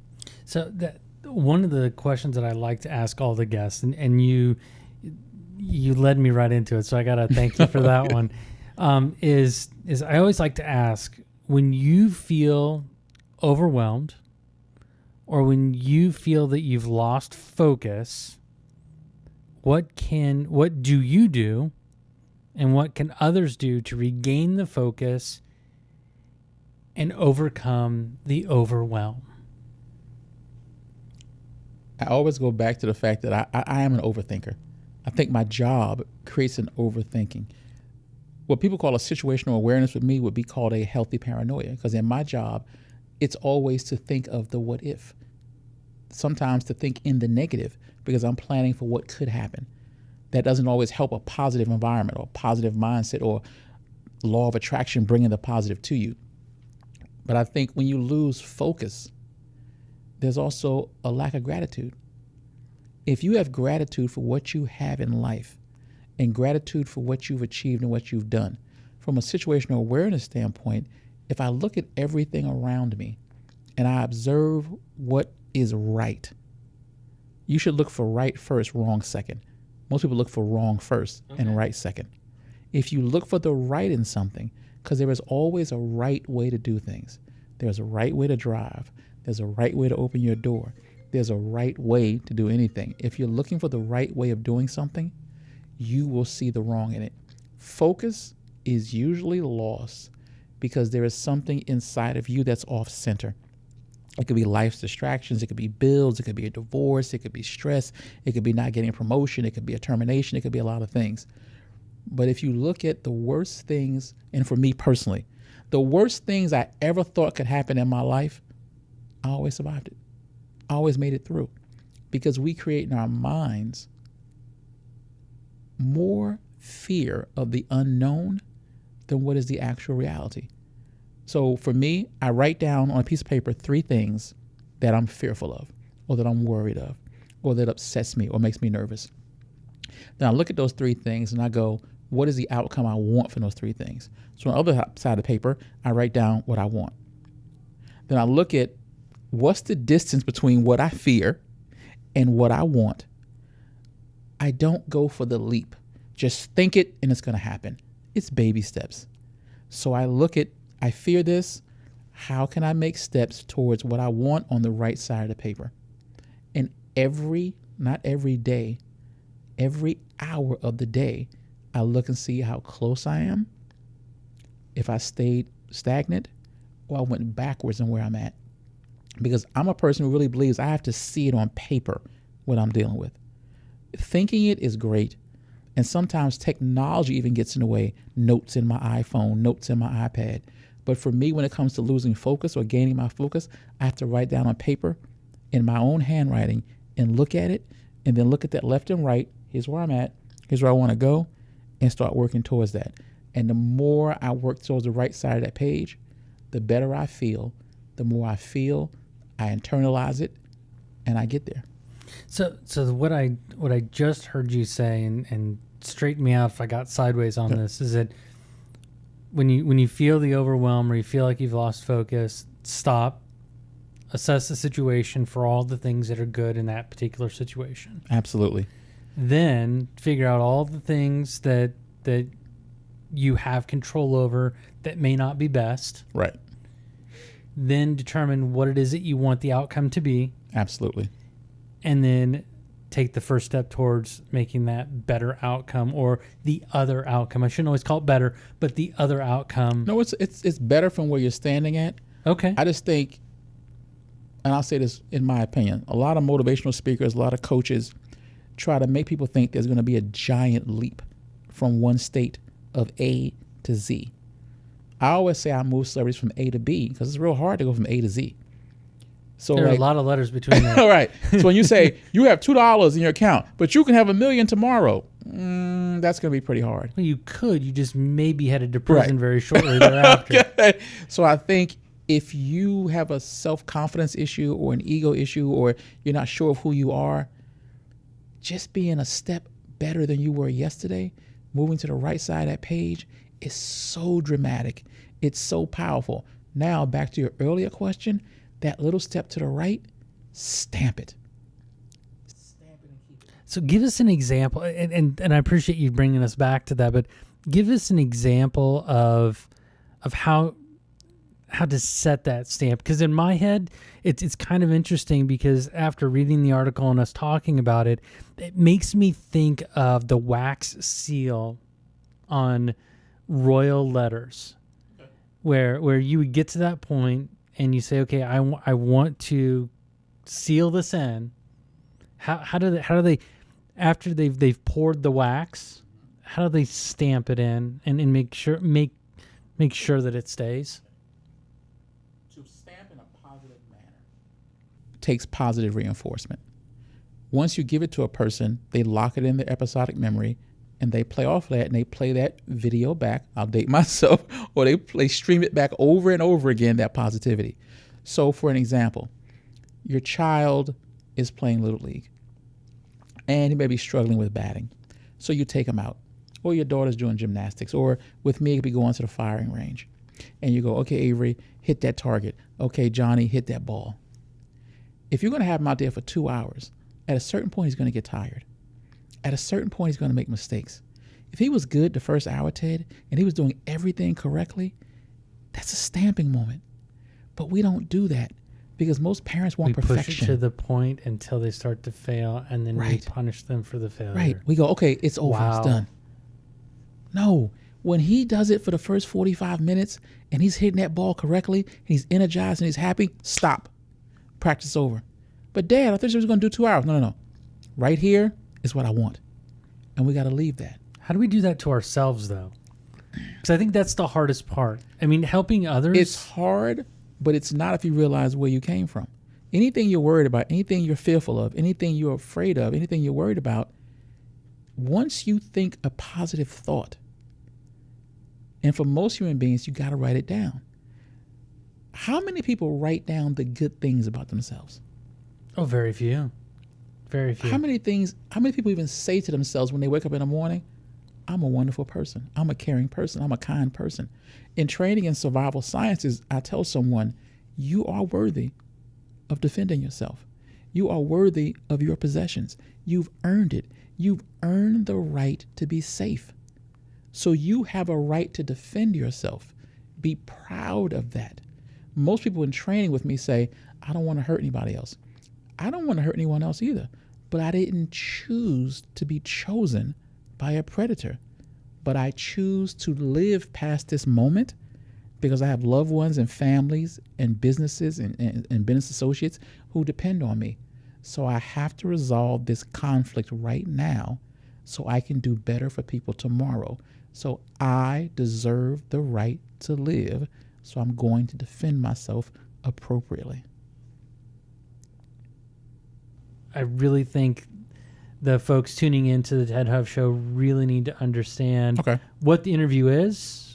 Speaker 2: So that one of the questions that I like to ask all the guests, and you led me right into it, so I gotta thank you for that one. Is I always like to ask, when you feel overwhelmed or when you feel that you've lost focus, what do you do, and what can others do to regain the focus and overcome the overwhelm?
Speaker 3: I always go back to the fact that I am an overthinker. I think my job creates an overthinking. What people call a situational awareness with me would be called a healthy paranoia, because in my job, it's always to think of the what if. Sometimes to think in the negative, because I'm planning for what could happen. That doesn't always help a positive environment or positive mindset or law of attraction bringing the positive to you. But I think when you lose focus, there's also a lack of gratitude. If you have gratitude for what you have in life and gratitude for what you've achieved and what you've done, from a situational awareness standpoint, if I look at everything around me and I observe what is right, you should look for right first, wrong second. Most people look for wrong first and right second. If you look for the right in something, because there is always a right way to do things. There's a right way to drive. There's a right way to open your door. There's a right way to do anything. If you're looking for the right way of doing something, you will see the wrong in it. Focus is usually lost because there is something inside of you that's off center. It could be life's distractions. It could be bills. It could be a divorce. It could be stress. It could be not getting a promotion. It could be a termination. It could be a lot of things. But if you look at the worst things, and for me personally, the worst things I ever thought could happen in my life, I always survived it. I always made it through, because we create in our minds more fear of the unknown than what is the actual reality. So for me, I write down on a piece of paper 3 things that I'm fearful of, or that I'm worried of, or that upsets me or makes me nervous. Then I look at those 3 things and I go, what is the outcome I want from those 3 things? So on the other side of the paper, I write down what I want. Then I look at what's the distance between what I fear and what I want. I don't go for the leap. Just think it and it's going to happen. It's baby steps. So I look at, I fear this. How can I make steps towards what I want on the right side of the paper? And not every day, every hour of the day, I look and see how close I am, if I stayed stagnant, or I went backwards in where I'm at. because I'm a person who really believes I have to see it on paper what I'm dealing with. Thinking it is great. And sometimes technology even gets in the way. Notes in my iPhone, notes in my iPad. But for me, when it comes to losing focus or gaining my focus, I have to write down on paper in my own handwriting and look at it, and then look at that left and right. Here's where I'm at. Here's where I want to go, and start working towards that. And the more I work towards the right side of that page, the better I feel. The more I feel, I internalize it, and I get there.
Speaker 2: So what I just heard you say, and straighten me out if I got sideways on this, is that when you feel the overwhelm or you feel like you've lost focus, stop, assess the situation for all the things that are good in that particular situation.
Speaker 3: Absolutely.
Speaker 2: Then figure out all the things that you have control over that may not be best.
Speaker 3: Right.
Speaker 2: Then determine what it is that you want the outcome to be.
Speaker 3: Absolutely.
Speaker 2: And then take the first step towards making that better outcome, or the other outcome. I shouldn't always call it better, but the other outcome.
Speaker 3: No, it's better from where you're standing at.
Speaker 2: Okay.
Speaker 3: I just think, and I'll say this in my opinion, a lot of motivational speakers, a lot of coaches try to make people think there's going to be a giant leap from one state of A to Z. I always say I move celebrities from A to B because it's real hard to go from A to Z. So
Speaker 2: there are a lot of letters between them.
Speaker 3: All right. So when you say you have $2 in your account, but you can have $1 million tomorrow, that's going to be pretty hard.
Speaker 2: Well, you could. You just maybe headed to prison very shortly thereafter.
Speaker 3: Okay. So I think if you have a self-confidence issue or an ego issue, or you're not sure of who you are, just being a step better than you were yesterday, moving to the right side of that page, is so dramatic. It's so powerful. Now, back to your earlier question, that little step to the right, stamp it. Stamp it and keep it.
Speaker 2: So give us an example, and I appreciate you bringing us back to that, but give us an example of how to set that stamp. Because in my head, it's kind of interesting, because after reading the article and us talking about it, it makes me think of the wax seal on royal letters, where you would get to that point and you say, okay, I want to seal this in. How do they after they've poured the wax, how do they stamp it in and make sure that it stays?
Speaker 3: To stamp in a positive manner takes positive reinforcement. Once you give it to a person, they lock it in their episodic memory, and they play off that, and they play that video back. I'll date myself. Or they stream it back over and over again, that positivity. So for an example, your child is playing Little League, and he may be struggling with batting. So you take him out. Or your daughter's doing gymnastics. Or with me, it could be going to the firing range. And you go, okay, Avery, hit that target. Okay, Johnny, hit that ball. If you're going to have him out there for 2 hours, at a certain point, he's going to get tired. At a certain point, he's going to make mistakes. If he was good the first hour, Ted, and he was doing everything correctly, that's a stamping moment. But we don't do that because most parents want perfection.
Speaker 2: We push it to the point until they start to fail, and then we punish them for the failure.
Speaker 3: Right. We go, okay, it's over.
Speaker 2: Wow.
Speaker 3: It's done. No. When he does it for the first 45 minutes and he's hitting that ball correctly, and he's energized and he's happy, stop. Practice over. But Dad, I thought you was going to do 2 hours. No. Right here is what I want. And we got to leave that.
Speaker 2: How do we do that to ourselves, though? Because I think that's the hardest part. I mean, helping others.
Speaker 3: It's hard, but it's not if you realize where you came from. Anything you're worried about, anything you're fearful of, anything you're afraid of, anything you're worried about, once you think a positive thought, and for most human beings, you got to write it down. How many people write down the good things about themselves?
Speaker 2: Oh, very few. Very few.
Speaker 3: How many people even say to themselves when they wake up in the morning, I'm a wonderful person. I'm a caring person. I'm a kind person. In training in survival sciences, I tell someone, you are worthy of defending yourself. You are worthy of your possessions. You've earned it. You've earned the right to be safe. So you have a right to defend yourself. Be proud of that. Most people in training with me say, I don't want to hurt anybody else. I don't want to hurt anyone else either. But I didn't choose to be chosen by a predator. But I choose to live past this moment because I have loved ones and families and businesses and business associates who depend on me. So I have to resolve this conflict right now so I can do better for people tomorrow. So I deserve the right to live. So I'm going to defend myself appropriately.
Speaker 2: I really think the folks tuning into the Ted Huff Show really need to understand what the interview is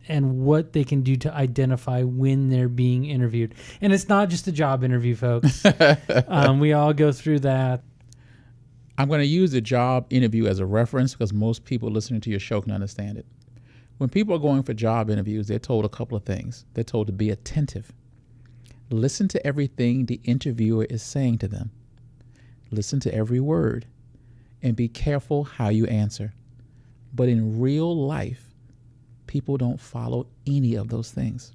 Speaker 2: and what they can do to identify when they're being interviewed. And it's not just a job interview, folks. We all go through that.
Speaker 3: I'm going to use the job interview as a reference because most people listening to your show can understand it. When people are going for job interviews, they're told a couple of things. They're told to be attentive. Listen to everything the interviewer is saying to them. Listen to every word and be careful how you answer. But in real life, people don't follow any of those things.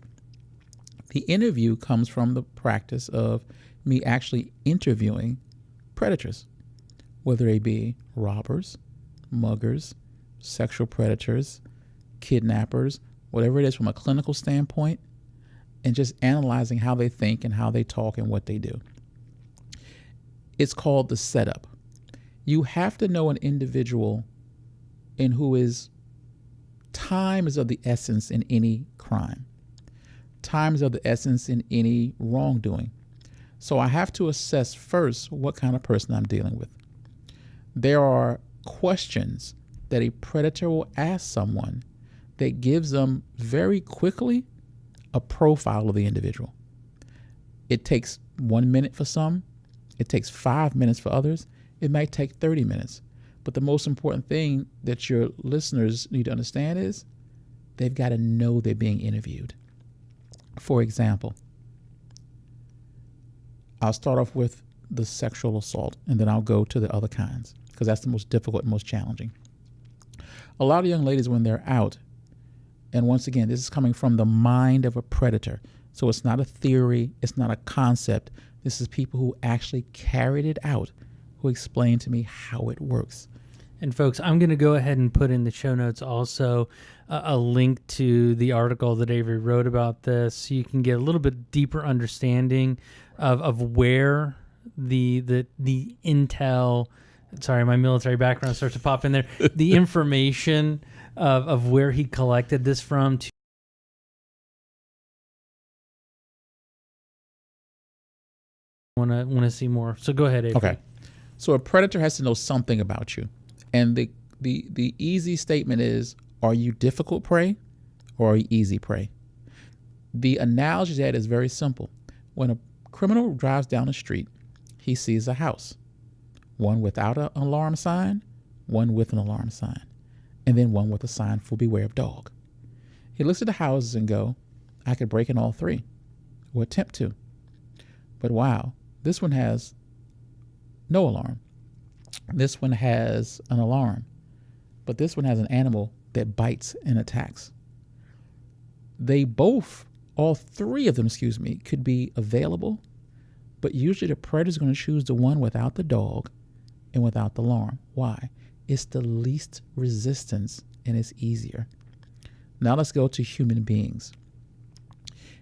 Speaker 3: The interview comes from the practice of me actually interviewing predators, whether they be robbers, muggers, sexual predators, kidnappers, whatever it is from a clinical standpoint, and just analyzing how they think and how they talk and what they do. It's called the setup. You have to know an individual in who is time is of the essence in any crime. Time is of the essence in any wrongdoing. So I have to assess first what kind of person I'm dealing with. There are questions that a predator will ask someone that gives them very quickly a profile of the individual. It takes 1 minute for some. It takes 5 minutes for others. It might take 30 minutes. But the most important thing that your listeners need to understand is they've got to know they're being interviewed. For example, I'll start off with the sexual assault, and then I'll go to the other kinds, because that's the most difficult and most challenging. A lot of young ladies, when they're out, and once again, this is coming from the mind of a predator. So it's not a theory. It's not a concept. This is people who actually carried it out, who explained to me how it works.
Speaker 2: And folks, I'm going to go ahead and put in the show notes also a link to the article that Avery wrote about this, so you can get a little bit deeper understanding of where the intel, sorry, my military background starts to pop in there, the information of where he collected this from to want to see more. So go ahead, Avery.
Speaker 3: Okay. So a predator has to know something about you. And the easy statement is, are you difficult prey or are you easy prey? The analogy to that is very simple. When a criminal drives down the street, he sees a house, one without an alarm sign, one with an alarm sign, and then one with a sign for beware of dog. He looks at the houses and go, I could break in all three, or attempt to. But wow, this one has no alarm. This one has an alarm, but this one has an animal that bites and attacks. They both, all three of them, could be available, but usually the predator's going to choose the one without the dog and without the alarm. Why? It's the least resistance and it's easier. Now let's go to human beings.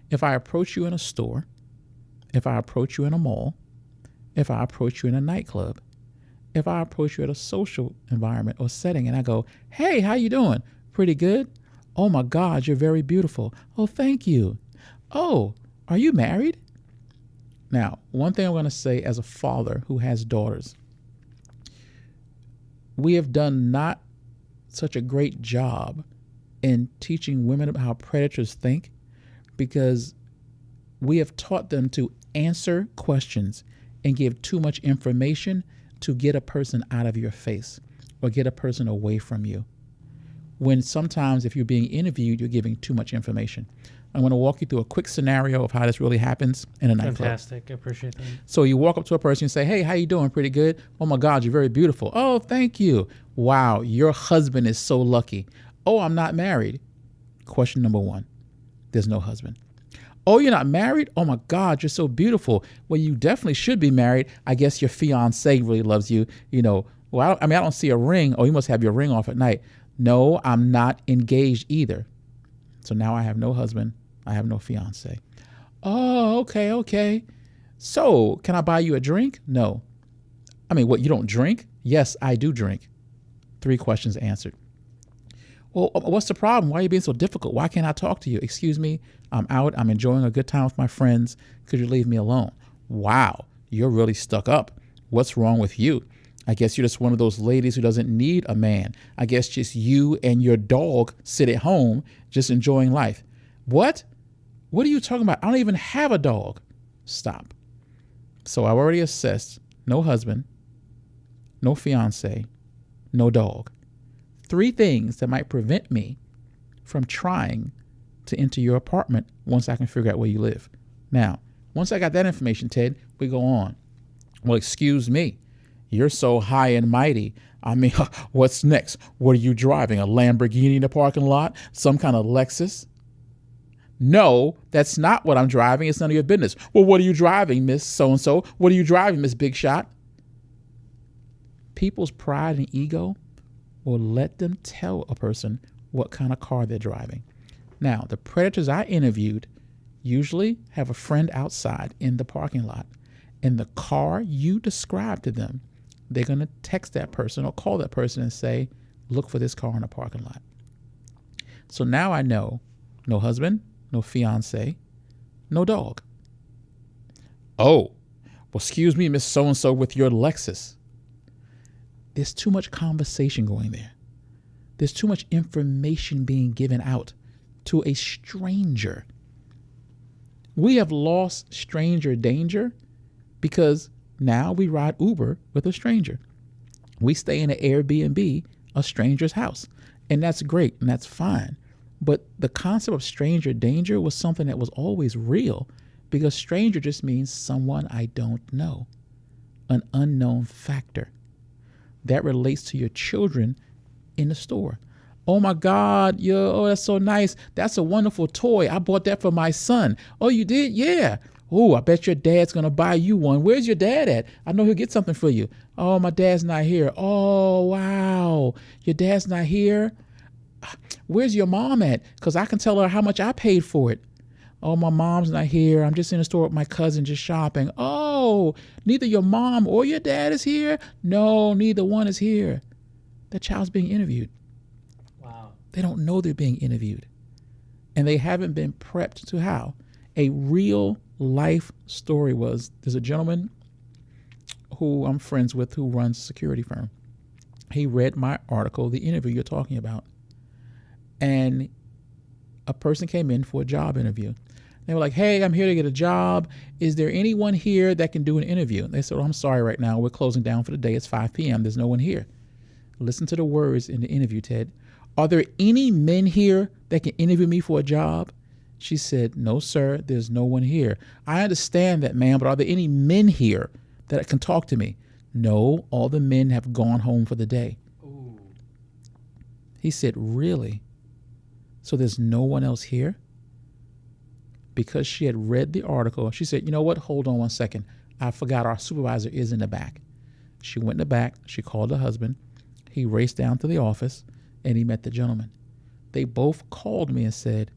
Speaker 3: If I approach you in a store, if I approach you in a mall, if I approach you in a nightclub, if I approach you at a social environment or setting and I go, hey, how you doing? Pretty good? Oh my God, you're very beautiful. Oh, thank you. Oh, are you married? Now, one thing I'm going to say as a father who has daughters, we have done not such a great job in teaching women about how predators think, because we have taught them to answer questions and give too much information to get a person out of your face or get a person away from you. When sometimes if you're being interviewed, you're giving too much information. I'm going to walk you through a quick scenario of how this really happens in a nightclub.
Speaker 2: Fantastic. I appreciate that.
Speaker 3: So you walk up to a person and say, hey, how you doing? Pretty good. Oh my God, you're very beautiful. Oh, thank you. Wow, your husband is so lucky. Oh, I'm not married. Question number one, there's no husband. Oh, you're not married? Oh my God, you're so beautiful. Well, you definitely should be married. I guess your fiance really loves you. You know, well, I don't see a ring. Oh, you must have your ring off at night. No, I'm not engaged either. So now I have no husband. I have no fiance. Oh, okay. So can I buy you a drink? No. I mean, what, you don't drink? Yes, I do drink. 3 questions answered. Well, what's the problem? Why are you being so difficult? Why can't I talk to you? Excuse me, I'm out. I'm enjoying a good time with my friends. Could you leave me alone? Wow, you're really stuck up. What's wrong with you? I guess you're just one of those ladies who doesn't need a man. I guess just you and your dog sit at home just enjoying life. What? What are you talking about? I don't even have a dog. Stop. So I've already assessed no husband, no fiance, no dog. 3 things that might prevent me from trying to enter your apartment once I can figure out where you live. Now, once I got that information, Ted, we go on. Well, excuse me. You're so high and mighty. I mean, what's next? What are you driving? A Lamborghini in the parking lot? Some kind of Lexus? No, that's not what I'm driving. It's none of your business. Well, what are you driving, Miss So-and-so? What are you driving, Miss Big Shot? People's pride and ego will let them tell a person what kind of car they're driving. Now, the predators I interviewed usually have a friend outside in the parking lot. And the car you describe to them, they're going to text that person or call that person and say, look for this car in the parking lot. So now I know no husband, no fiance, no dog. Oh, well, excuse me, Miss So-and-so with your Lexus. There's too much conversation going there. There's too much information being given out to a stranger. We have lost stranger danger because now we ride Uber with a stranger. We stay in an Airbnb, a stranger's house. And that's great and that's fine. But the concept of stranger danger was something that was always real because stranger just means someone I don't know, an unknown factor. That relates to your children in the store. Oh my God, that's so nice. That's a wonderful toy. I bought that for my son. Oh, you did? Yeah. Oh, I bet your dad's going to buy you one. Where's your dad at? I know he'll get something for you. Oh, my dad's not here. Oh, wow. Your dad's not here? Where's your mom at? Because I can tell her how much I paid for it. Oh, my mom's not here. I'm just in the store with my cousin just shopping. Oh, neither your mom or your dad is here? No, neither one is here. That child's being interviewed.
Speaker 2: Wow.
Speaker 3: They don't know they're being interviewed. And they haven't been prepped to how? A real life story was, there's a gentleman who I'm friends with who runs a security firm. He read my article, the interview you're talking about. And a person came in for a job interview. They were like, hey, I'm here to get a job. Is there anyone here that can do an interview? They said, oh, I'm sorry right now. We're closing down for the day. It's 5 p.m. There's no one here. Listen to the words in the interview, Ted. Are there any men here that can interview me for a job? She said, no, sir, there's no one here. I understand that, ma'am, but are there any men here that can talk to me? No, all the men have gone home for the day. Ooh. He said, really? So there's no one else here? Because she had read the article, she said, you know what? Hold on one second. I forgot our supervisor is in the back. She went in the back. She called her husband. He raced down to the office and he met the gentleman. They both called me and said,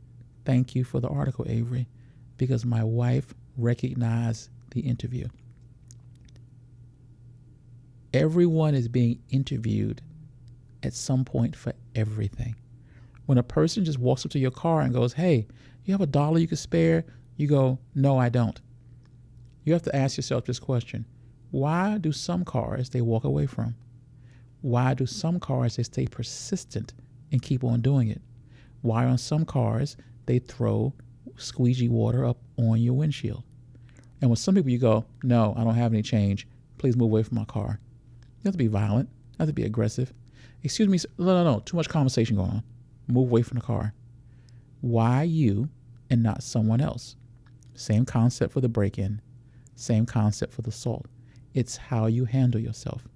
Speaker 3: thank you for the article, Avery, because my wife recognized the interview. Everyone is being interviewed at some point for everything. When a person just walks up to your car and goes, hey, you have $1 you could spare? You go, no, I don't. You have to ask yourself this question. Why do some cars they walk away from? Why do some cars they stay persistent and keep on doing it? Why on some cars they throw squeegee water up on your windshield? And with some people you go, no, I don't have any change. Please move away from my car. You have to be violent. You have to be aggressive. Excuse me. No. Too much conversation going on. Move away from the car. Why you and not someone else? Same concept for the break-in. Same concept for the assault. It's how you handle yourself.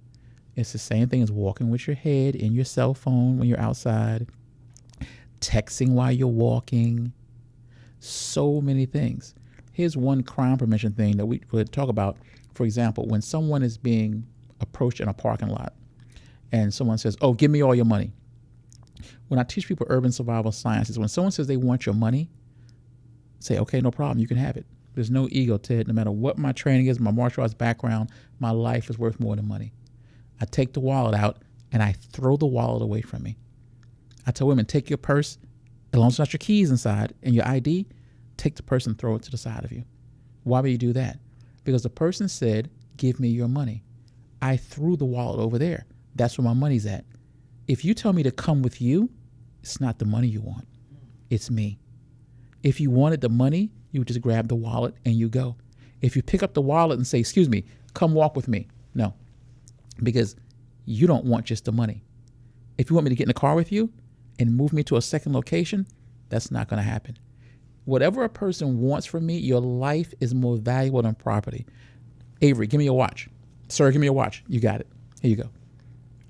Speaker 3: It's the same thing as walking with your head in your cell phone when you're outside, texting while you're walking, so many things. Here's one crime prevention thing that we would talk about. For example, when someone is being approached in a parking lot and someone says, oh, give me all your money. when I teach people urban survival sciences, when someone says they want your money, say, okay, no problem, you can have it. There's no ego, Ted. No matter what my training is, my martial arts background, my life is worth more than money. I take the wallet out and I throw the wallet away from me. I tell women, take your purse, as long as it's not your keys inside and your ID, take the purse and throw it to the side of you. Why would you do that? Because the person said, give me your money. I threw the wallet over there. That's where my money's at. If you tell me to come with you, it's not the money you want. It's me. If you wanted the money, you would just grab the wallet and you go. If you pick up the wallet and say, excuse me, come walk with me. No, because you don't want just the money. If you want me to get in the car with you and move me to a second location, that's not going to happen. Whatever a person wants from me, your life is more valuable than property. Avery, give me your watch. Sir, give me your watch. You got it. Here you go.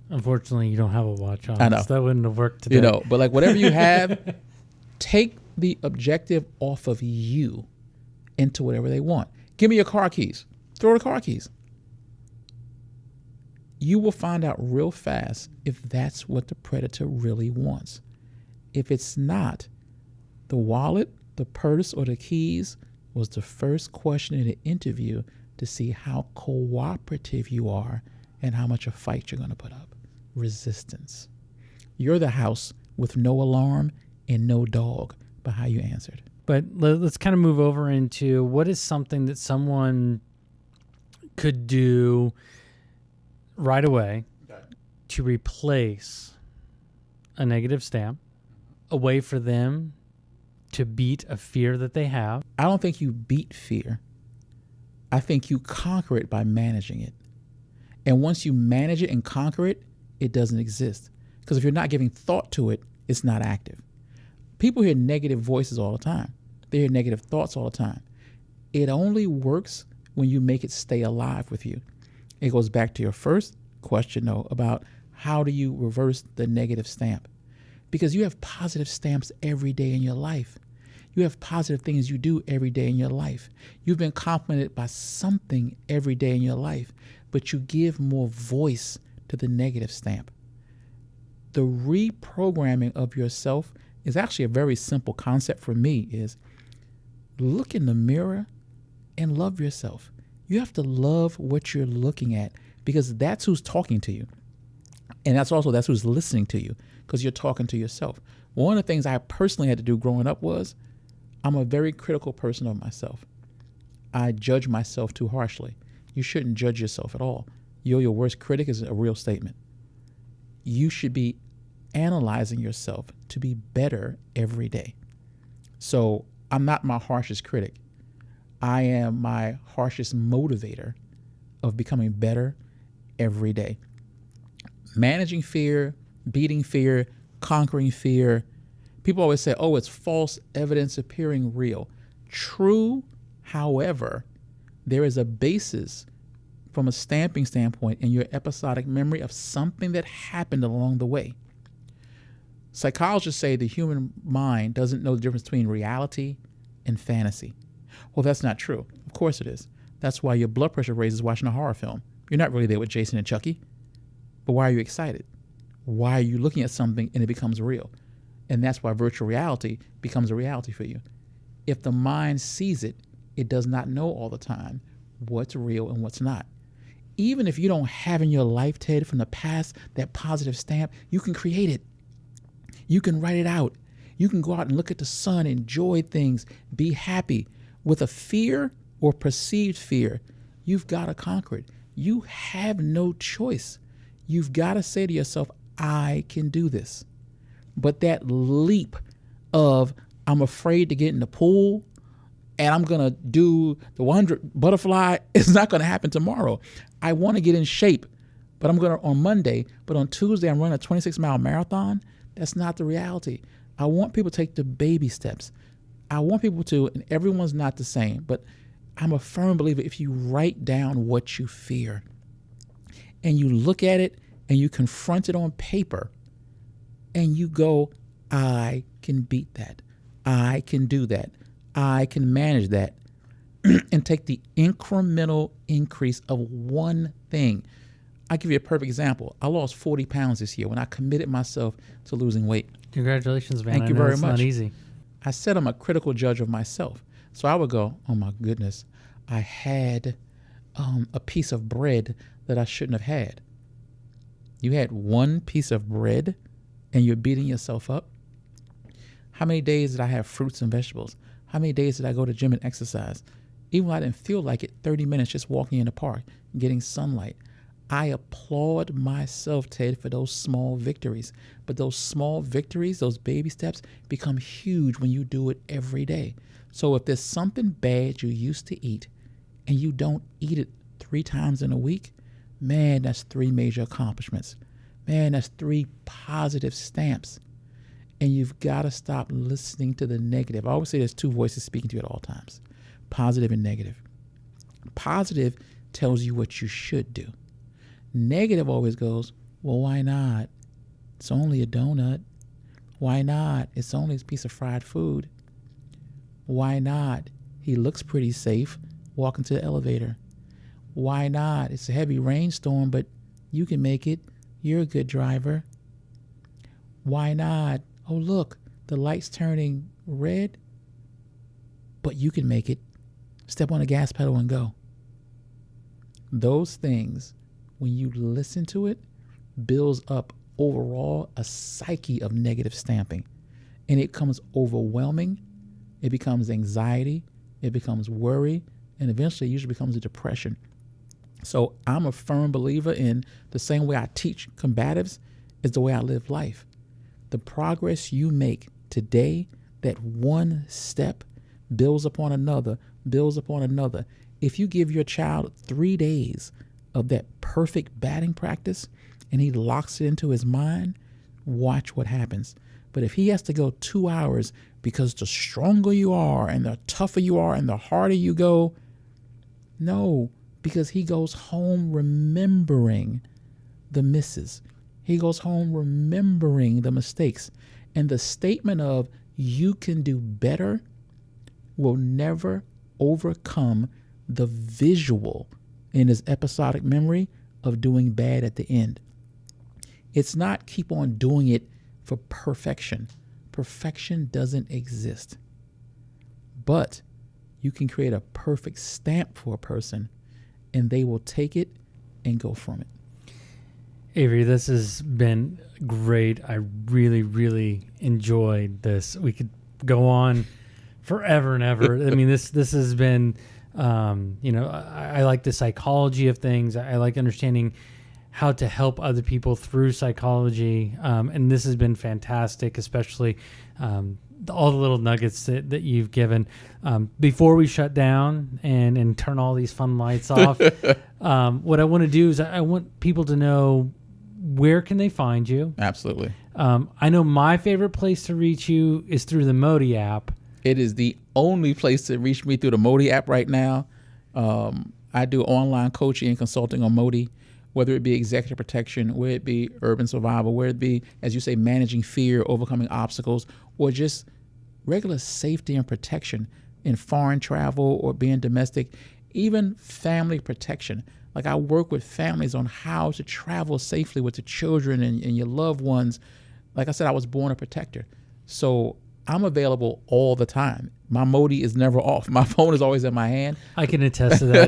Speaker 2: Unfortunately, you don't have a watch on.
Speaker 3: I know.
Speaker 2: So that wouldn't have worked today.
Speaker 3: You know, but like whatever you have, take the objective off of you into whatever they want. Give me your car keys. Throw the car keys. You will find out real fast if that's what the predator really wants. If it's not, the wallet, the purse, or the keys was the first question in the interview to see how cooperative you are and how much a fight you're going to put up. Resistance. You're the house with no alarm and no dog by how you answered.
Speaker 2: But let's kind of move over into what is something that someone could do right away to replace a negative stamp, a way for them to beat a fear that they have.
Speaker 3: I don't think you beat fear. I think you conquer it by managing it. And once you manage it and conquer it, it doesn't exist. Because if you're not giving thought to it, it's not active. People hear negative voices all the time. They hear negative thoughts all the time. It only works when you make it stay alive with you. It goes back to your first question, though, about how do you reverse the negative stamp? Because you have positive stamps every day in your life. You have positive things you do every day in your life. You've been complimented by something every day in your life, but you give more voice to the negative stamp. The reprogramming of yourself is actually a very simple concept for me is look in the mirror and love yourself. You have to love what you're looking at because that's who's talking to you. And that's who's listening to you because you're talking to yourself. One of the things I personally had to do growing up was I'm a very critical person of myself. I judge myself too harshly. You shouldn't judge yourself at all. You're your worst critic is a real statement. You should be analyzing yourself to be better every day. So I'm not my harshest critic. I am my harshest motivator of becoming better every day. Managing fear, beating fear, conquering fear. People always say, oh, it's false evidence appearing real. True, however, there is a basis from a stamping standpoint in your episodic memory of something that happened along the way. Psychologists say the human mind doesn't know the difference between reality and fantasy. Well, that's not true. Of course it is. That's why your blood pressure raises watching a horror film. You're not really there with Jason and Chucky. But why are you excited? Why are you looking at something and it becomes real? And that's why virtual reality becomes a reality for you. If the mind sees it, it does not know all the time what's real and what's not. Even if you don't have in your life, Ted, from the past, that positive stamp, you can create it. You can write it out. You can go out and look at the sun, enjoy things, be happy. With a fear or perceived fear, you've got to conquer it. You have no choice. You've got to say to yourself, I can do this. But that leap of I'm afraid to get in the pool and I'm going to do the 100 butterfly is not going to happen tomorrow. I want to get in shape, but I'm going to on Monday, but on Tuesday I'm running a 26-mile marathon. That's not the reality. I want people to take the baby steps. I want people to, and everyone's not the same, but I'm a firm believer if you write down what you fear and you look at it and you confront it on paper and you go, I can beat that. I can do that. I can manage that. And take the incremental increase of one thing. I'll give you a perfect example. I lost 40 pounds this year when I committed myself to losing weight.
Speaker 2: Congratulations, man.
Speaker 3: Thank you very
Speaker 2: It's
Speaker 3: much.
Speaker 2: not easy.
Speaker 3: I said I'm a critical judge of myself. So I would go, oh my goodness, I had a piece of bread that I shouldn't have had. You had one piece of bread and you're beating yourself up? How many days did I have fruits and vegetables? How many days did I go to the gym and exercise? Even when I didn't feel like it, 30 minutes just walking in the park, getting sunlight. I applaud myself, Ted, for those small victories. But those small victories, those baby steps, become huge when you do it every day. So if there's something bad you used to eat and you don't eat it 3 times in a week, man, that's 3 major accomplishments. Man, that's 3 positive stamps. And you've got to stop listening to the negative. I always say there's 2 voices speaking to you at all times, positive and negative. Positive tells you what you should do. Negative always goes, well, why not? It's only a donut. Why not? It's only a piece of fried food. Why not? He looks pretty safe. Walk into the elevator. Why not? It's a heavy rainstorm, but you can make it. You're a good driver. Why not? Oh, look, the light's turning red, but you can make it. Step on the gas pedal and go. Those things, when you listen to it, builds up overall a psyche of negative stamping. And it becomes overwhelming. It becomes anxiety. It becomes worry. And eventually it usually becomes a depression. So I'm a firm believer in the same way I teach combatives is the way I live life. The progress you make today, that one step builds upon another, builds upon another. If you give your child 3 days of that perfect batting practice and he locks it into his mind, watch what happens. But if he has to go 2 hours because the stronger you are and the tougher you are and the harder you go, no, because he goes home remembering the misses. He goes home remembering the mistakes. And the statement of you can do better will never overcome the visual in his episodic memory of doing bad at the end. It's not keep on doing it for perfection. Perfection doesn't exist. But you can create a perfect stamp for a person and they will take it and go from it.
Speaker 2: Avery, this has been great. I really, really enjoyed this. We could go on forever and ever. I mean, this has been, I like the psychology of things. I like understanding how to help other people through psychology. And this has been fantastic, especially all the little nuggets that you've given. Before we shut down and turn all these fun lights off, what I want to do is I want people to know, where can they find you?
Speaker 3: Absolutely.
Speaker 2: I know my favorite place to reach you is through the Modi app.
Speaker 3: It is the only place to reach me, through the Modi app right now. I do online coaching and consulting on Modi, whether it be executive protection, whether it be urban survival, whether it be, as you say, managing fear, overcoming obstacles, or just regular safety and protection in foreign travel or being domestic, even family protection. Like, I work with families on how to travel safely with the children and your loved ones. Like I said, I was born a protector. So I'm available all the time. My Modi is never off. My phone is always in my hand.
Speaker 2: I can attest to that.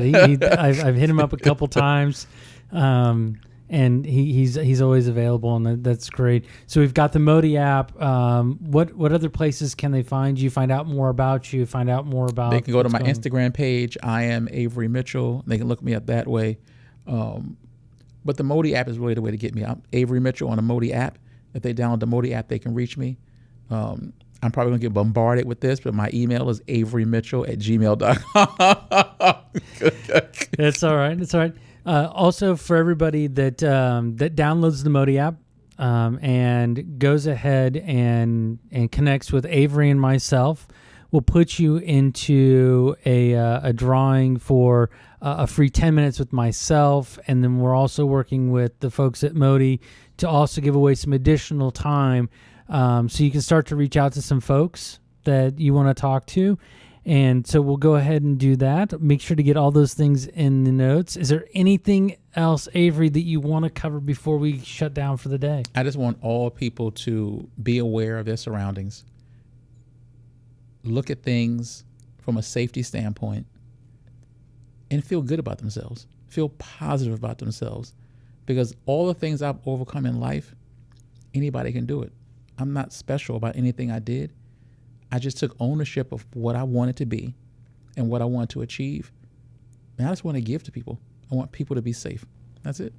Speaker 2: I've hit him up a couple times, and he's always available, and that's great. So we've got the Modi app. What other places can they find you? Find out more about you. Find out more about.
Speaker 3: They can go to my Instagram page. I am Avery Mitchell. They can look me up that way. But the Modi app is really the way to get me. I'm Avery Mitchell on the Modi app. If they download the Modi app, they can reach me. I'm probably going to get bombarded with this, but my email is averymitchell@gmail.com.
Speaker 2: That's all right. That's all right. Also, for everybody that downloads the Modi app and goes ahead and connects with Avery and myself, we'll put you into a drawing for a free 10 minutes with myself, and then we're also working with the folks at Modi to also give away some additional time. So you can start to reach out to some folks that you want to talk to. And so we'll go ahead and do that. Make sure to get all those things in the notes. Is there anything else, Avery, that you want to cover before we shut down for the day?
Speaker 3: I just want all people to be aware of their surroundings. Look at things from a safety standpoint and feel good about themselves. Feel positive about themselves, because all the things I've overcome in life, anybody can do it. I'm not special about anything I did. I just took ownership of what I wanted to be and what I wanted to achieve. And I just want to give to people. I want people to be safe. That's it.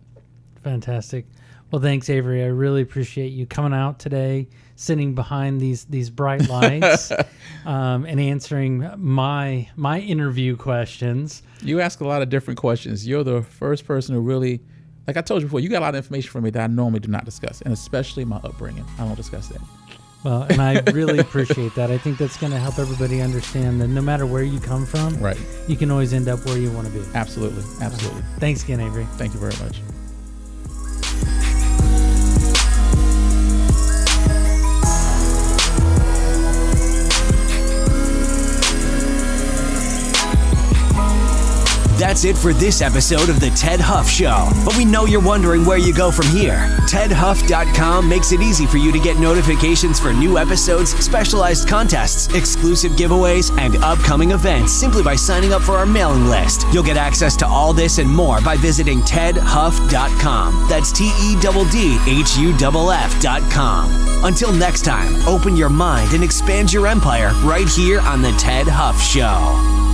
Speaker 2: Fantastic. Well, thanks, Avery. I really appreciate you coming out today, sitting behind these bright lights, and answering my interview questions.
Speaker 3: You ask a lot of different questions. You're the first person who really, like I told you before, you got a lot of information from me that I normally do not discuss, and especially my upbringing. I don't discuss that.
Speaker 2: Well, and I really appreciate that. I think that's going to help everybody understand that no matter where you come from,
Speaker 3: Right,
Speaker 2: you can always end up where you want to be.
Speaker 3: absolutely, absolutely.
Speaker 2: Thanks again, Avery.
Speaker 3: Thank you very much.
Speaker 1: That's it for this episode of The Ted Huff Show. But we know you're wondering where you go from here. TedHuff.com makes it easy for you to get notifications for new episodes, specialized contests, exclusive giveaways, and upcoming events simply by signing up for our mailing list. You'll get access to all this and more by visiting TedHuff.com. That's TEDDHUFF.com. Until next time, open your mind and expand your empire right here on The Ted Huff Show.